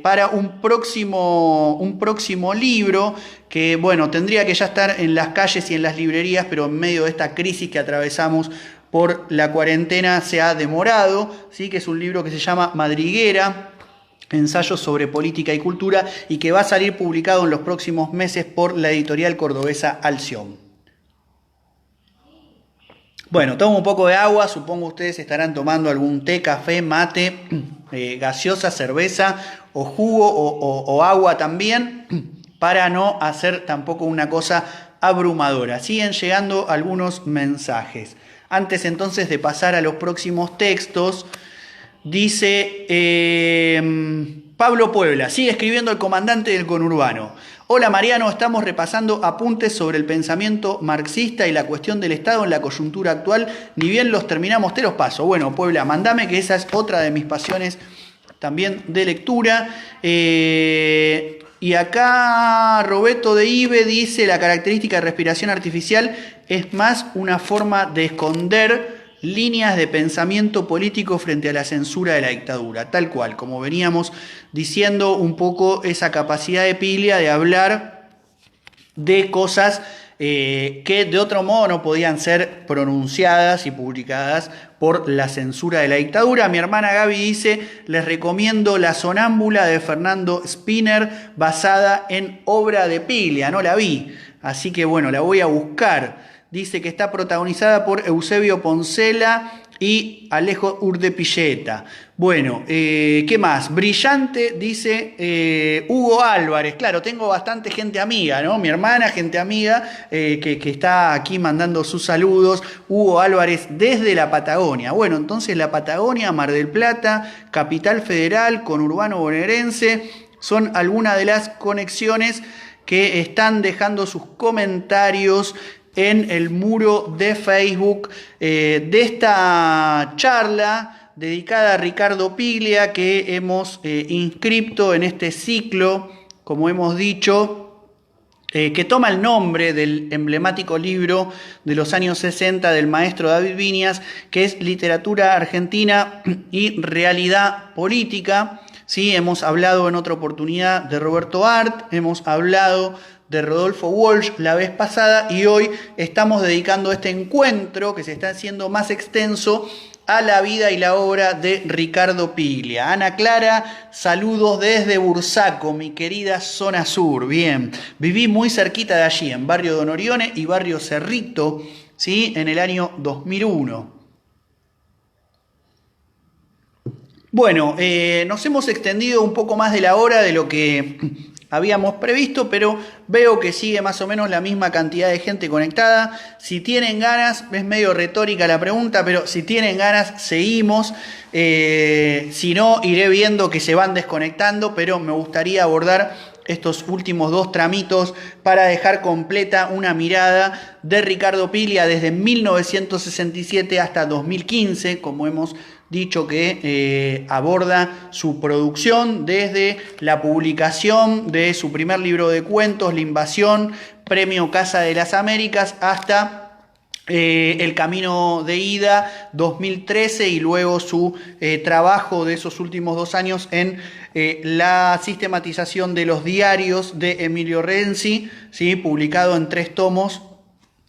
para un próximo libro que, bueno, tendría que ya estar en las calles y en las librerías, pero en medio de esta crisis que atravesamos por la cuarentena se ha demorado, ¿sí? Que es un libro que se llama Madriguera, ensayos sobre política y cultura, y que va a salir publicado en los próximos meses por la editorial cordobesa Alción. Bueno, tomo un poco de agua, supongo ustedes estarán tomando algún té, café, mate, gaseosa, cerveza o jugo o agua también, para no hacer tampoco una cosa abrumadora. Siguen llegando algunos mensajes. Antes entonces de pasar a los próximos textos, dice Pablo Puebla, sigue escribiendo el comandante del conurbano. Hola Mariano, estamos repasando apuntes sobre el pensamiento marxista y la cuestión del Estado en la coyuntura actual. Ni bien los terminamos, te los paso. Bueno, Puebla, mandame, que esa es otra de mis pasiones también de lectura. Y acá Roberto de Ibe dice, la característica de respiración artificial es más una forma de esconder líneas de pensamiento político frente a la censura de la dictadura, tal cual, como veníamos diciendo un poco esa capacidad de Piglia de hablar de cosas que de otro modo no podían ser pronunciadas y publicadas por la censura de la dictadura. Mi hermana Gaby dice, les recomiendo La sonámbula de Fernando Spinner, basada en obra de Piglia, no la vi, así que bueno, la voy a buscar. Dice que está protagonizada por Eusebio Poncela y Alejo Urdepilleta. Bueno, ¿qué más? Brillante, dice Hugo Álvarez. Claro, tengo bastante gente amiga, ¿no? Mi hermana, gente amiga, que está aquí mandando sus saludos. Hugo Álvarez desde la Patagonia. Bueno, entonces la Patagonia, Mar del Plata, Capital Federal, conurbano bonaerense, son algunas de las conexiones que están dejando sus comentarios en el muro de Facebook de esta charla dedicada a Ricardo Piglia, que hemos inscripto en este ciclo, como hemos dicho, que toma el nombre del emblemático libro de los años 60 del maestro David Viñas, que es Literatura Argentina y Realidad Política. Sí, hemos hablado en otra oportunidad de Roberto Arlt, hemos hablado de Rodolfo Walsh la vez pasada, y hoy estamos dedicando este encuentro, que se está haciendo más extenso, a la vida y la obra de Ricardo Piglia. Ana Clara, saludos desde Bursaco, mi querida zona sur. Bien, viví muy cerquita de allí, en barrio Don Orione y barrio Cerrito, ¿sí? En el año 2001. Bueno, nos hemos extendido un poco más de la hora de lo que habíamos previsto, pero veo que sigue más o menos la misma cantidad de gente conectada. Si tienen ganas, es medio retórica la pregunta, pero si tienen ganas, seguimos. Si no, iré viendo que se van desconectando, pero me gustaría abordar estos últimos dos tramitos para dejar completa una mirada de Ricardo Piglia desde 1967 hasta 2015, como hemos dicho, que aborda su producción desde la publicación de su primer libro de cuentos, La Invasión, Premio Casa de las Américas, hasta El Camino de Ida 2013, y luego su trabajo de esos últimos 2 años en la sistematización de los diarios de Emilio Renzi, ¿sí? Publicado en 3 tomos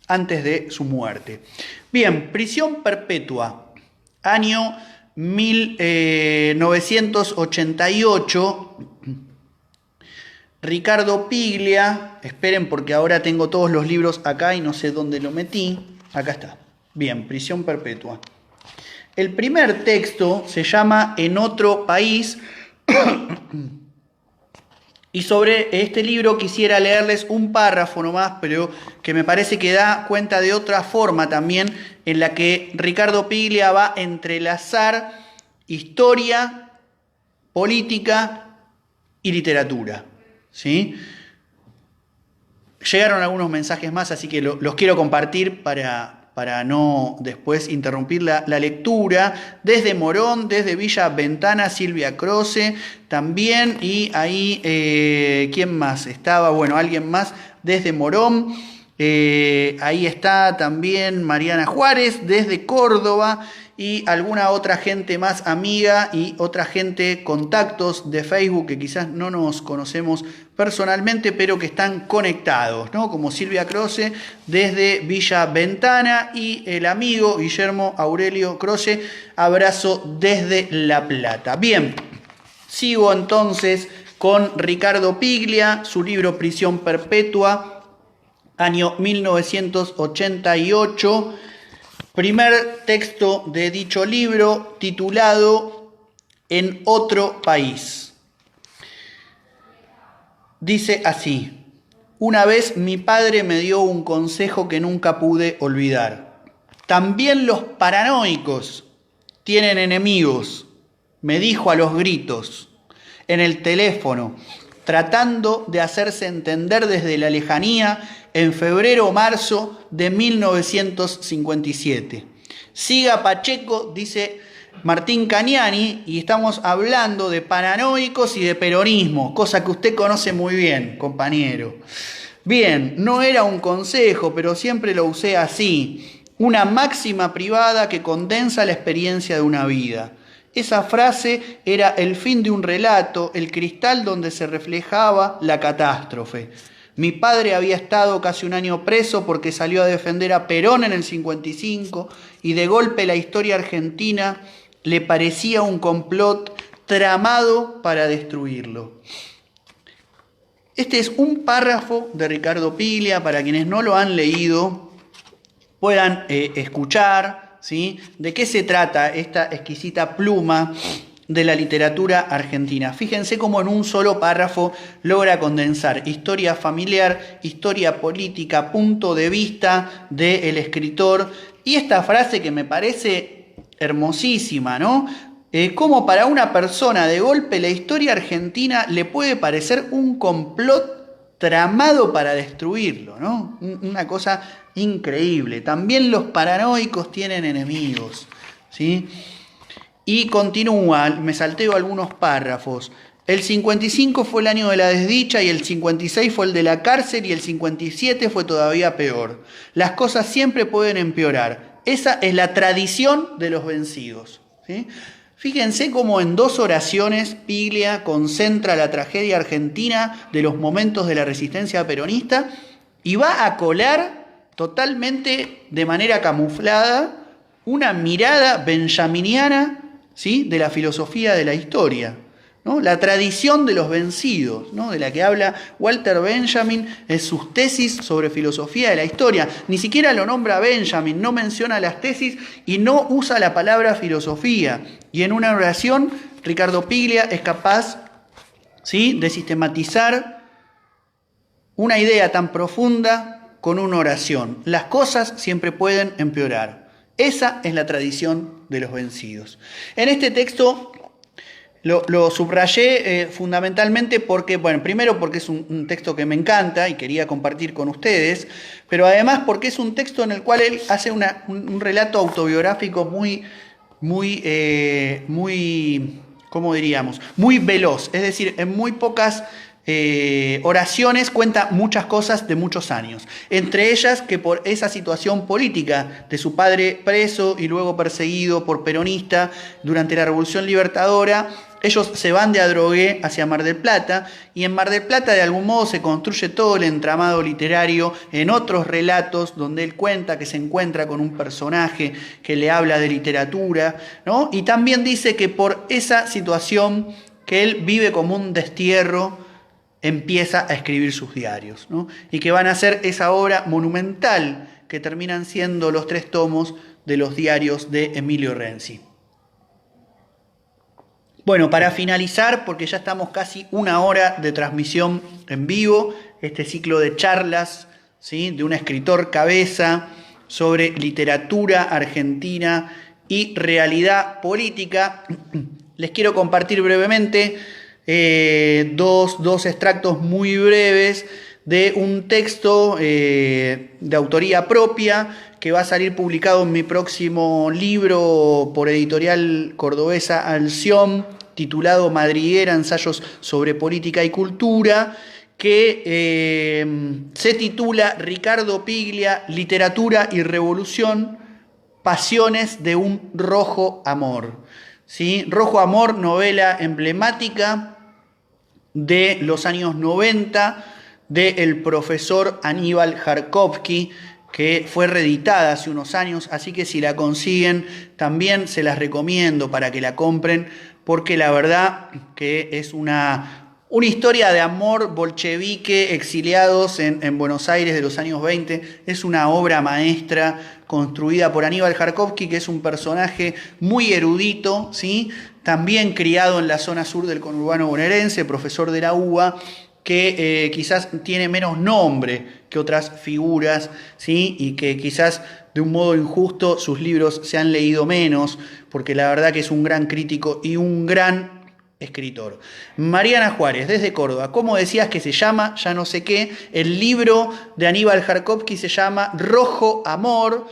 antes de su muerte. Bien, Prisión Perpetua, año 1988, Ricardo Piglia. Esperen, porque ahora tengo todos los libros acá y no sé dónde lo metí. Acá está. Bien, Prisión Perpetua. El primer texto se llama En otro país Y sobre este libro quisiera leerles un párrafo nomás, pero que me parece que da cuenta de otra forma también en la que Ricardo Piglia va a entrelazar historia, política y literatura. ¿Sí? Llegaron algunos mensajes más, así que los quiero compartir para no después interrumpir la lectura. Desde Morón, desde Villa Ventana, Silvia Croce también. Y ahí, ¿quién más estaba? Bueno, alguien más desde Morón. Ahí está también Mariana Juárez desde Córdoba y alguna otra gente más amiga y otra gente, contactos de Facebook que quizás no nos conocemos personalmente, pero que están conectados, ¿no? Como Silvia Croce desde Villa Ventana y el amigo Guillermo Aurelio Croce, abrazo desde La Plata. Bien, sigo entonces con Ricardo Piglia, su libro Prisión Perpetua, año 1988, primer texto de dicho libro titulado En otro país. Dice así: una vez mi padre me dio un consejo que nunca pude olvidar. También los paranoicos tienen enemigos, me dijo a los gritos, en el teléfono, tratando de hacerse entender desde la lejanía en febrero o marzo de 1957. Siga Pacheco, dice Martín Cagnani, y estamos hablando de paranoicos y de peronismo, cosa que usted conoce muy bien, compañero. Bien, no era un consejo, pero siempre lo usé así, una máxima privada que condensa la experiencia de una vida. Esa frase era el fin de un relato, el cristal donde se reflejaba la catástrofe. Mi padre había estado casi un año preso porque salió a defender a Perón en el 55 y de golpe la historia argentina le parecía un complot tramado para destruirlo. Este es un párrafo de Ricardo Piglia, para quienes no lo han leído puedan escuchar, ¿sí? ¿De qué se trata esta exquisita pluma de la literatura argentina? Fíjense cómo en un solo párrafo logra condensar historia familiar, historia política, punto de vista del escritor, y esta frase que me parece hermosísima, ¿no? Cómo para una persona de golpe la historia argentina le puede parecer un complot tramado para destruirlo, ¿no? Una cosa increíble. También los paranoicos tienen enemigos, ¿sí? Y continúa, me salteo algunos párrafos. El 55 fue el año de la desdicha y el 56 fue el de la cárcel y el 57 fue todavía peor. Las cosas siempre pueden empeorar. Esa es la tradición de los vencidos, ¿sí? Fíjense cómo en 2 oraciones Piglia concentra la tragedia argentina de los momentos de la resistencia peronista y va a colar totalmente de manera camuflada una mirada benjaminiana, ¿sí?, de la filosofía de la historia, ¿no? La tradición de los vencidos, ¿no?, de la que habla Walter Benjamin en sus tesis sobre filosofía de la historia. Ni siquiera lo nombra Benjamin, no menciona las tesis y no usa la palabra filosofía. Y en una oración, Ricardo Piglia es capaz, ¿sí?, de sistematizar una idea tan profunda con una oración. Las cosas siempre pueden empeorar. Esa es la tradición de los vencidos. En este texto lo subrayé fundamentalmente porque, bueno, primero porque es un texto que me encanta y quería compartir con ustedes, pero además porque es un texto en el cual él hace un relato autobiográfico muy, ¿cómo diríamos?, muy veloz. Es decir, en muy pocas oraciones cuenta muchas cosas de muchos años, entre ellas que por esa situación política de su padre preso y luego perseguido por peronista durante la Revolución Libertadora, ellos se van de Adrogué hacia Mar del Plata, y en Mar del Plata de algún modo se construye todo el entramado literario en otros relatos donde él cuenta que se encuentra con un personaje que le habla de literatura, ¿no? Y también dice que por esa situación que él vive como un destierro, empieza a escribir sus diarios, ¿no? Y que van a ser esa obra monumental que terminan siendo los 3 tomos de los diarios de Emilio Renzi. Bueno, para finalizar, porque ya estamos casi una hora de transmisión en vivo, este ciclo de charlas, ¿sí?, de un escritor cabeza sobre literatura argentina y realidad política, les quiero compartir brevemente dos extractos muy breves de un texto de autoría propia que va a salir publicado en mi próximo libro por editorial cordobesa Alción, titulado Madriguera, ensayos sobre política y cultura, que se titula Ricardo Piglia, literatura y revolución, pasiones de un rojo amor. ¿Sí? Rojo Amor, novela emblemática de los años 90 del profesor Aníbal Jarkovsky, que fue reeditada hace unos años, así que si la consiguen también se las recomiendo para que la compren, porque la verdad que es una historia de amor bolchevique exiliados en Buenos Aires de los años 20. Es una obra maestra construida por Aníbal Jarkovsky, que es un personaje muy erudito, ¿sí?, también criado en la zona sur del conurbano bonaerense, profesor de la UBA, que quizás tiene menos nombre que otras figuras, ¿sí?, y que quizás de un modo injusto sus libros se han leído menos, porque la verdad que es un gran crítico y un gran escritor. Mariana Juárez, desde Córdoba. ¿Cómo decías que se llama? Ya no sé qué. El libro de Aníbal Jarkovsky se llama Rojo Amor.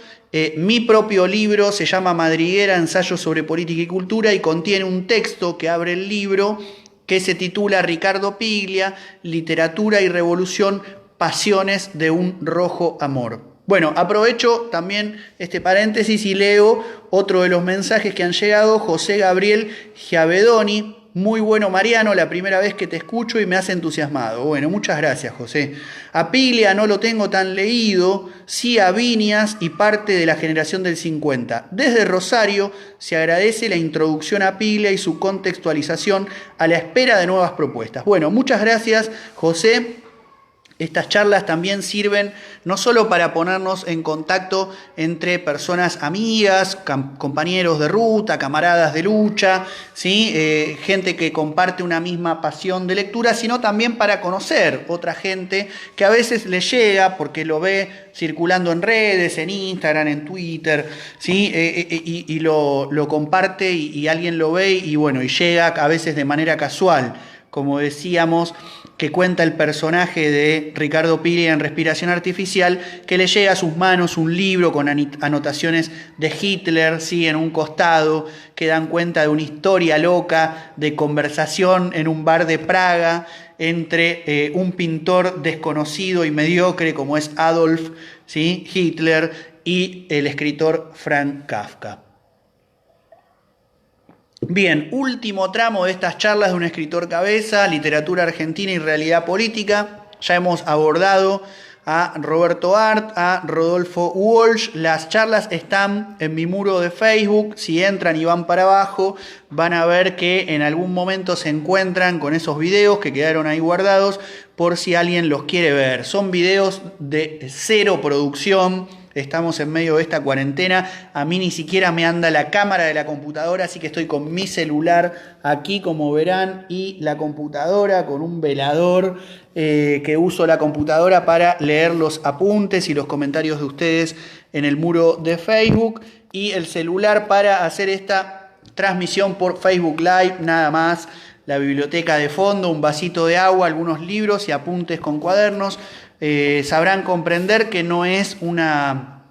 Mi propio libro se llama Madriguera, ensayos sobre política y cultura, y contiene un texto que abre el libro que se titula Ricardo Piglia, literatura y revolución, pasiones de un rojo amor. Bueno, aprovecho también este paréntesis y leo otro de los mensajes que han llegado. José Gabriel Giavedoni: muy bueno, Mariano, la primera vez que te escucho y me has entusiasmado. Bueno, muchas gracias, José. A Piglia no lo tengo tan leído, sí a Viñas y parte de la generación del 50. Desde Rosario se agradece la introducción a Piglia y su contextualización, a la espera de nuevas propuestas. Bueno, muchas gracias, José. Estas charlas también sirven no solo para ponernos en contacto entre personas amigas, compañeros de ruta, camaradas de lucha, ¿sí?, gente que comparte una misma pasión de lectura, sino también para conocer otra gente que a veces le llega porque lo ve circulando en redes, en Instagram, en Twitter, ¿sí?, y lo comparte y alguien lo ve y bueno, y llega a veces de manera casual, como decíamos, que cuenta el personaje de Ricardo Piglia en Respiración Artificial, que le llega a sus manos un libro con anotaciones de Hitler, ¿sí?, en un costado, que dan cuenta de una historia loca de conversación en un bar de Praga entre un pintor desconocido y mediocre como es Adolf, ¿sí?, Hitler, y el escritor Franz Kafka. Bien, último tramo de estas charlas de un escritor cabeza, literatura argentina y realidad política. Ya hemos abordado a Roberto Art, a Rodolfo Walsh. Las charlas están en mi muro de Facebook. Si entran y van para abajo, van a ver que en algún momento se encuentran con esos videos que quedaron ahí guardados por si alguien los quiere ver. Son videos de cero producción. Estamos en medio de esta cuarentena, a mí ni siquiera me anda la cámara de la computadora, así que estoy con mi celular aquí, como verán, y la computadora con un velador, que uso la computadora para leer los apuntes y los comentarios de ustedes en el muro de Facebook, y el celular para hacer esta transmisión por Facebook Live, nada más. La biblioteca de fondo, un vasito de agua, algunos libros y apuntes con cuadernos. Sabrán comprender que no es una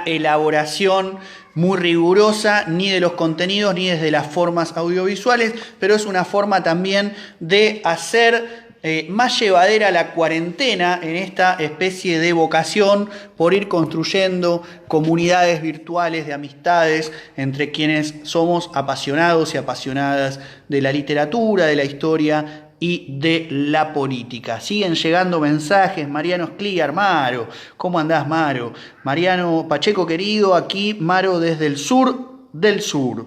elaboración muy rigurosa ni de los contenidos ni desde las formas audiovisuales, pero es una forma también de hacer más llevadera la cuarentena en esta especie de vocación por ir construyendo comunidades virtuales de amistades entre quienes somos apasionados y apasionadas de la literatura, de la historia y de la política. Siguen llegando mensajes. Mariano Escliar: Maro, ¿cómo andás, Maro? Mariano Pacheco querido, aquí Maro desde el sur del sur.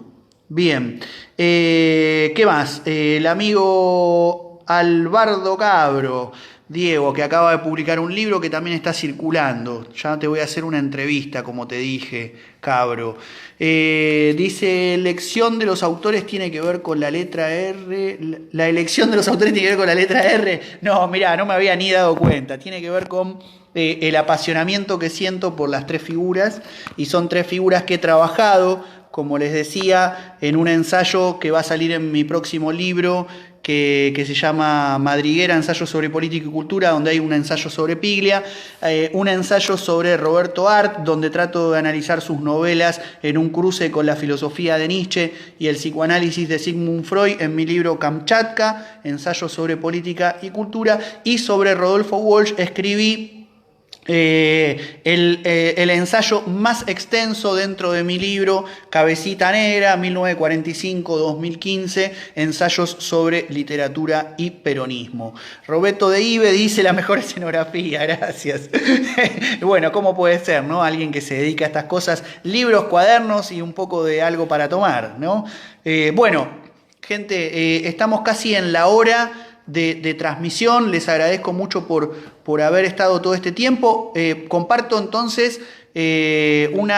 Bien, ¿qué más? El amigo Alvardo Cabro Diego, que acaba de publicar un libro que también está circulando. Ya te voy a hacer una entrevista, como te dije, cabro. Dice, elección de los autores tiene que ver con la letra R. La elección de los autores tiene que ver con la letra R. No, mirá, no me había ni dado cuenta. Tiene que ver con el apasionamiento que siento por las tres figuras. Y son tres figuras que he trabajado, como les decía, en un ensayo que va a salir en mi próximo libro, que se llama Madriguera, ensayo sobre política y cultura, donde hay un ensayo sobre Piglia, un ensayo sobre Roberto Arlt, donde trato de analizar sus novelas en un cruce con la filosofía de Nietzsche y el psicoanálisis de Sigmund Freud en mi libro Kamchatka, ensayo sobre política y cultura, y sobre Rodolfo Walsh escribí el ensayo más extenso dentro de mi libro, Cabecita Negra, 1945-2015, ensayos sobre literatura y peronismo. Roberto de Ibe dice la mejor escenografía, gracias. Bueno, ¿cómo puede ser, no? Alguien que se dedica a estas cosas, libros, cuadernos y un poco de algo para tomar, ¿no? Bueno, gente, estamos casi en la hora de transmisión. Les agradezco mucho por haber estado todo este tiempo. Comparto entonces un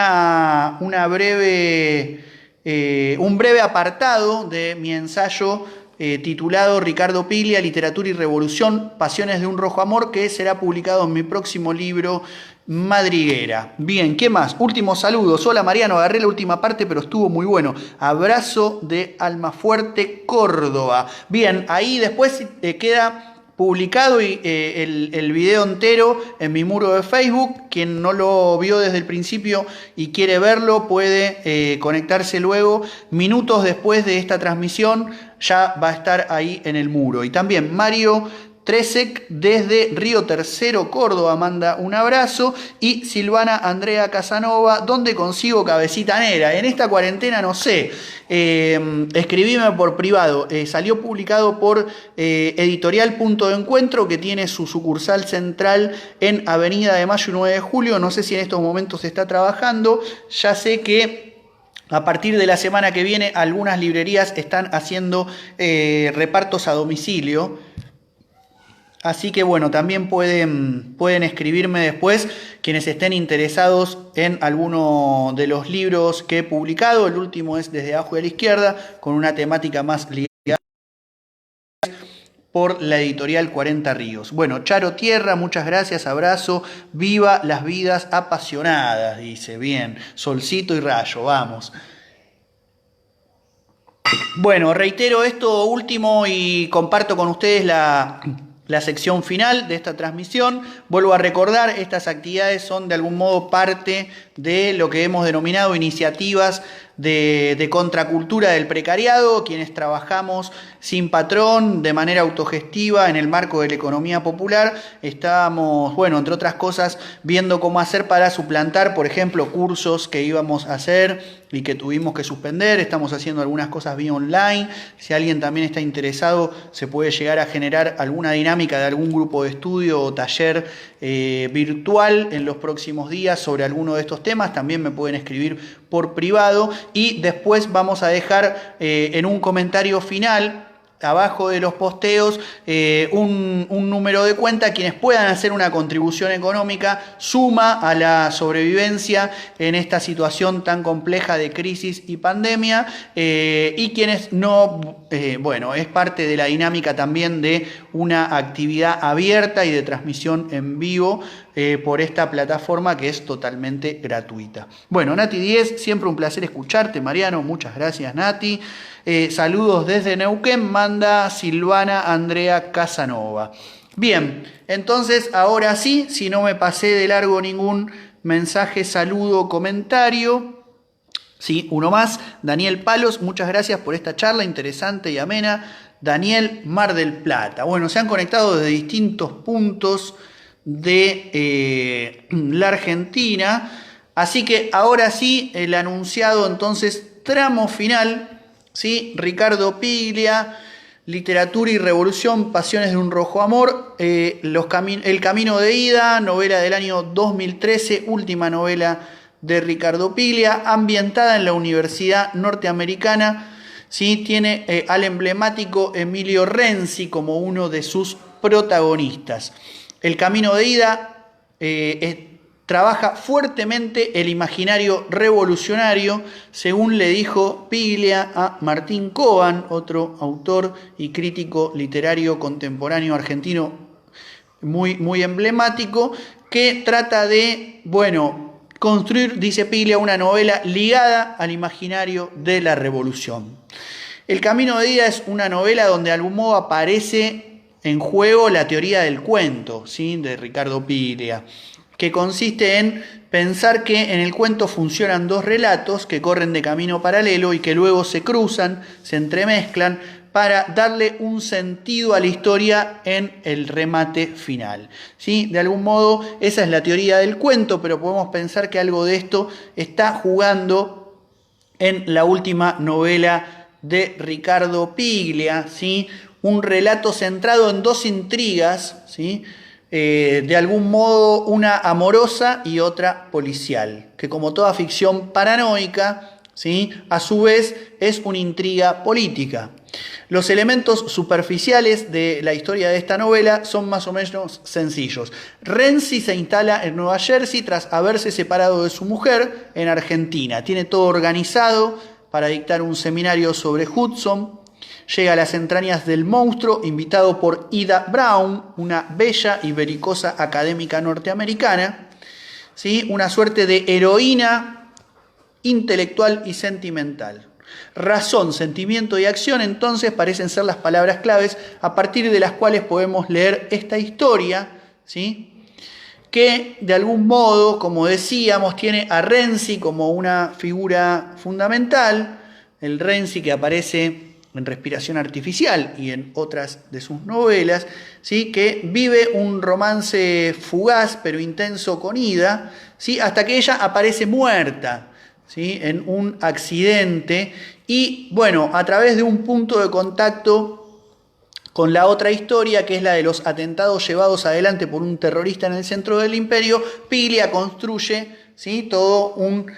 breve apartado de mi ensayo titulado Ricardo Piglia, Literatura y Revolución, Pasiones de un Rojo Amor, que será publicado en mi próximo libro Madriguera. Bien, ¿qué más? Últimos saludos. Hola Mariano, agarré la última parte, pero estuvo muy bueno. Abrazo de Almafuerte, Córdoba. Bien, ahí después queda publicado el video entero en mi muro de Facebook. Quien no lo vio desde el principio y quiere verlo puede conectarse luego. Minutos después de esta transmisión ya va a estar ahí en el muro. Y también Mario Tresek desde Río Tercero, Córdoba, manda un abrazo. Y Silvana Andrea Casanova, ¿dónde consigo Cabecita Negra? En esta cuarentena no sé. Escribime por privado. Salió publicado por Editorial Punto de Encuentro, que tiene su sucursal central en Avenida de Mayo y 9 de Julio. No sé si en estos momentos se está trabajando. Ya sé que a partir de la semana que viene algunas librerías están haciendo repartos a domicilio. Así que bueno, también pueden escribirme después quienes estén interesados en alguno de los libros que he publicado. El último es Desde abajo de la izquierda, con una temática más ligada por la editorial 40 Ríos. Bueno, Charo Tierra, muchas gracias, abrazo. Viva las vidas apasionadas, dice. Bien, solcito y rayo, vamos. Bueno, reitero esto último y comparto con ustedes la sección final de esta transmisión. Vuelvo a recordar, estas actividades son de algún modo parte de lo que hemos denominado iniciativas de contracultura del precariado, quienes trabajamos sin patrón, de manera autogestiva, en el marco de la economía popular. Estábamos, bueno, entre otras cosas, viendo cómo hacer para suplantar, por ejemplo, cursos que íbamos a hacer y que tuvimos que suspender. Estamos haciendo algunas cosas vía online. Si alguien también está interesado, se puede llegar a generar alguna dinámica de algún grupo de estudio o taller virtual en los próximos días sobre alguno de estos temas. También me pueden escribir por privado y después vamos a dejar en un comentario final abajo de los posteos un número de cuenta. Quienes puedan hacer una contribución económica suma a la sobrevivencia en esta situación tan compleja de crisis y pandemia, y quienes no, bueno, es parte de la dinámica también de una actividad abierta y de transmisión en vivo por esta plataforma que es totalmente gratuita. Bueno, Nati 10, siempre un placer escucharte, Mariano, muchas gracias, Nati. Saludos desde Neuquén, manda Silvana Andrea Casanova. Bien, entonces ahora sí, si no me pasé de largo ningún mensaje, saludo, comentario. Sí, uno más, Daniel Palos, muchas gracias por esta charla interesante y amena. Daniel, Mar del Plata. Bueno, se han conectado desde distintos puntos de la Argentina. Así que ahora sí, el anunciado entonces tramo final. ¿Sí? Ricardo Piglia, Literatura y Revolución, Pasiones de un Rojo Amor, El Camino de Ida, novela del año 2013, última novela de Ricardo Piglia, ambientada en la Universidad Norteamericana. ¿Sí? Tiene al emblemático Emilio Renzi como uno de sus protagonistas. El camino de ida trabaja fuertemente el imaginario revolucionario, según le dijo Piglia a Martín Coban, otro autor y crítico literario contemporáneo argentino muy emblemático, que trata de, construir, dice Piglia, una novela ligada al imaginario de la revolución. El camino de ida es una novela donde de algún modo aparece en juego la teoría del cuento, ¿sí?, de Ricardo Piglia, que consiste en pensar que en el cuento funcionan dos relatos que corren de camino paralelo y que luego se cruzan, se entremezclan para darle un sentido a la historia en el remate final, ¿sí? De algún modo esa es la teoría del cuento, pero podemos pensar que algo de esto está jugando en la última novela de Ricardo Piglia, ¿sí? Un relato centrado en dos intrigas, ¿sí? De algún modo una amorosa y otra policial, que como toda ficción paranoica, ¿sí?, a su vez es una intriga política. Los elementos superficiales de la historia de esta novela son más o menos sencillos. Renzi se instala en Nueva Jersey tras haberse separado de su mujer en Argentina. Tiene todo organizado para dictar un seminario sobre Hudson. Llega a las entrañas del monstruo, invitado por Ida Brown, una bella y belicosa académica norteamericana, ¿sí?, una suerte de heroína intelectual y sentimental. Razón, sentimiento y acción, entonces, parecen ser las palabras claves a partir de las cuales podemos leer esta historia, ¿sí?, que de algún modo, como decíamos, tiene a Renzi como una figura fundamental, el Renzi que aparece en Respiración Artificial y en otras de sus novelas, ¿sí?, que vive un romance fugaz pero intenso con Ida, ¿sí?, hasta que ella aparece muerta, ¿sí?, en un accidente y, a través de un punto de contacto con la otra historia, que es la de los atentados llevados adelante por un terrorista en el centro del imperio, Piglia construye, ¿sí?, todo un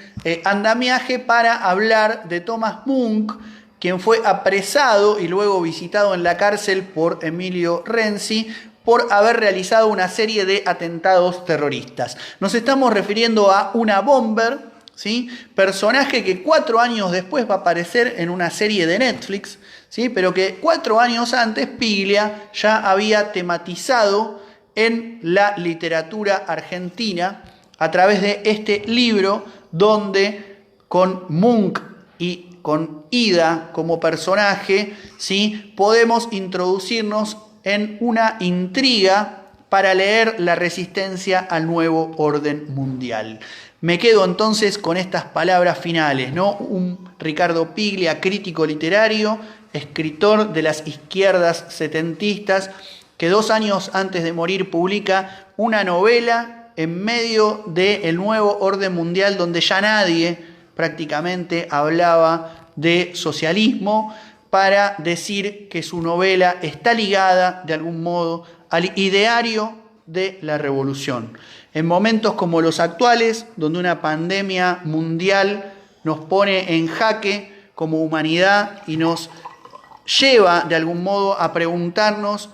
andamiaje para hablar de Thomas Munch, quien fue apresado y luego visitado en la cárcel por Emilio Renzi por haber realizado una serie de atentados terroristas. Nos estamos refiriendo a una bomber, ¿sí?, personaje que 4 años después va a aparecer en una serie de Netflix, ¿sí?, pero que 4 años antes Piglia ya había tematizado en la literatura argentina a través de este libro donde con Munch y con Ida como personaje, ¿sí?, podemos introducirnos en una intriga para leer la resistencia al nuevo orden mundial. Me quedo entonces con estas palabras finales, ¿no? Un Ricardo Piglia, crítico literario, escritor de las izquierdas setentistas, que 2 años antes de morir publica una novela en medio del nuevo orden mundial donde ya nadie prácticamente hablaba de socialismo, para decir que su novela está ligada de algún modo al ideario de la revolución. En momentos como los actuales, donde una pandemia mundial nos pone en jaque como humanidad y nos lleva de algún modo a preguntarnos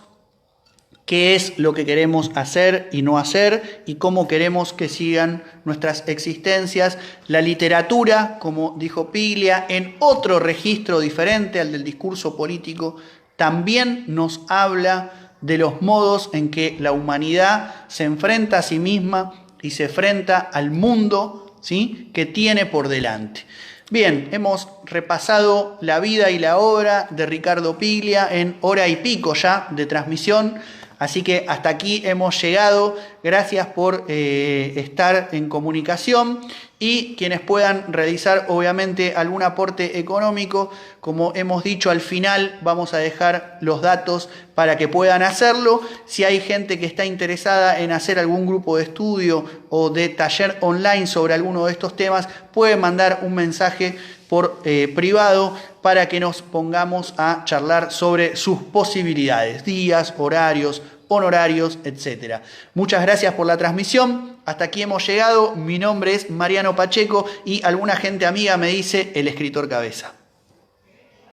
qué es lo que queremos hacer y no hacer y cómo queremos que sigan nuestras existencias. La literatura, como dijo Piglia, en otro registro diferente al del discurso político, también nos habla de los modos en que la humanidad se enfrenta a sí misma y se enfrenta al mundo, ¿sí?, que tiene por delante. Bien, hemos repasado la vida y la obra de Ricardo Piglia en 1 hora y pico ya de transmisión. Así que hasta aquí hemos llegado. Gracias por estar en comunicación y quienes puedan realizar obviamente algún aporte económico, como hemos dicho al final, vamos a dejar los datos para que puedan hacerlo. Si hay gente que está interesada en hacer algún grupo de estudio o de taller online sobre alguno de estos temas, pueden mandar un mensaje por privado para que nos pongamos a charlar sobre sus posibilidades, días, horarios, honorarios, etc. Muchas gracias por la transmisión. Hasta aquí hemos llegado. Mi nombre es Mariano Pacheco y alguna gente amiga me dice el escritor cabeza.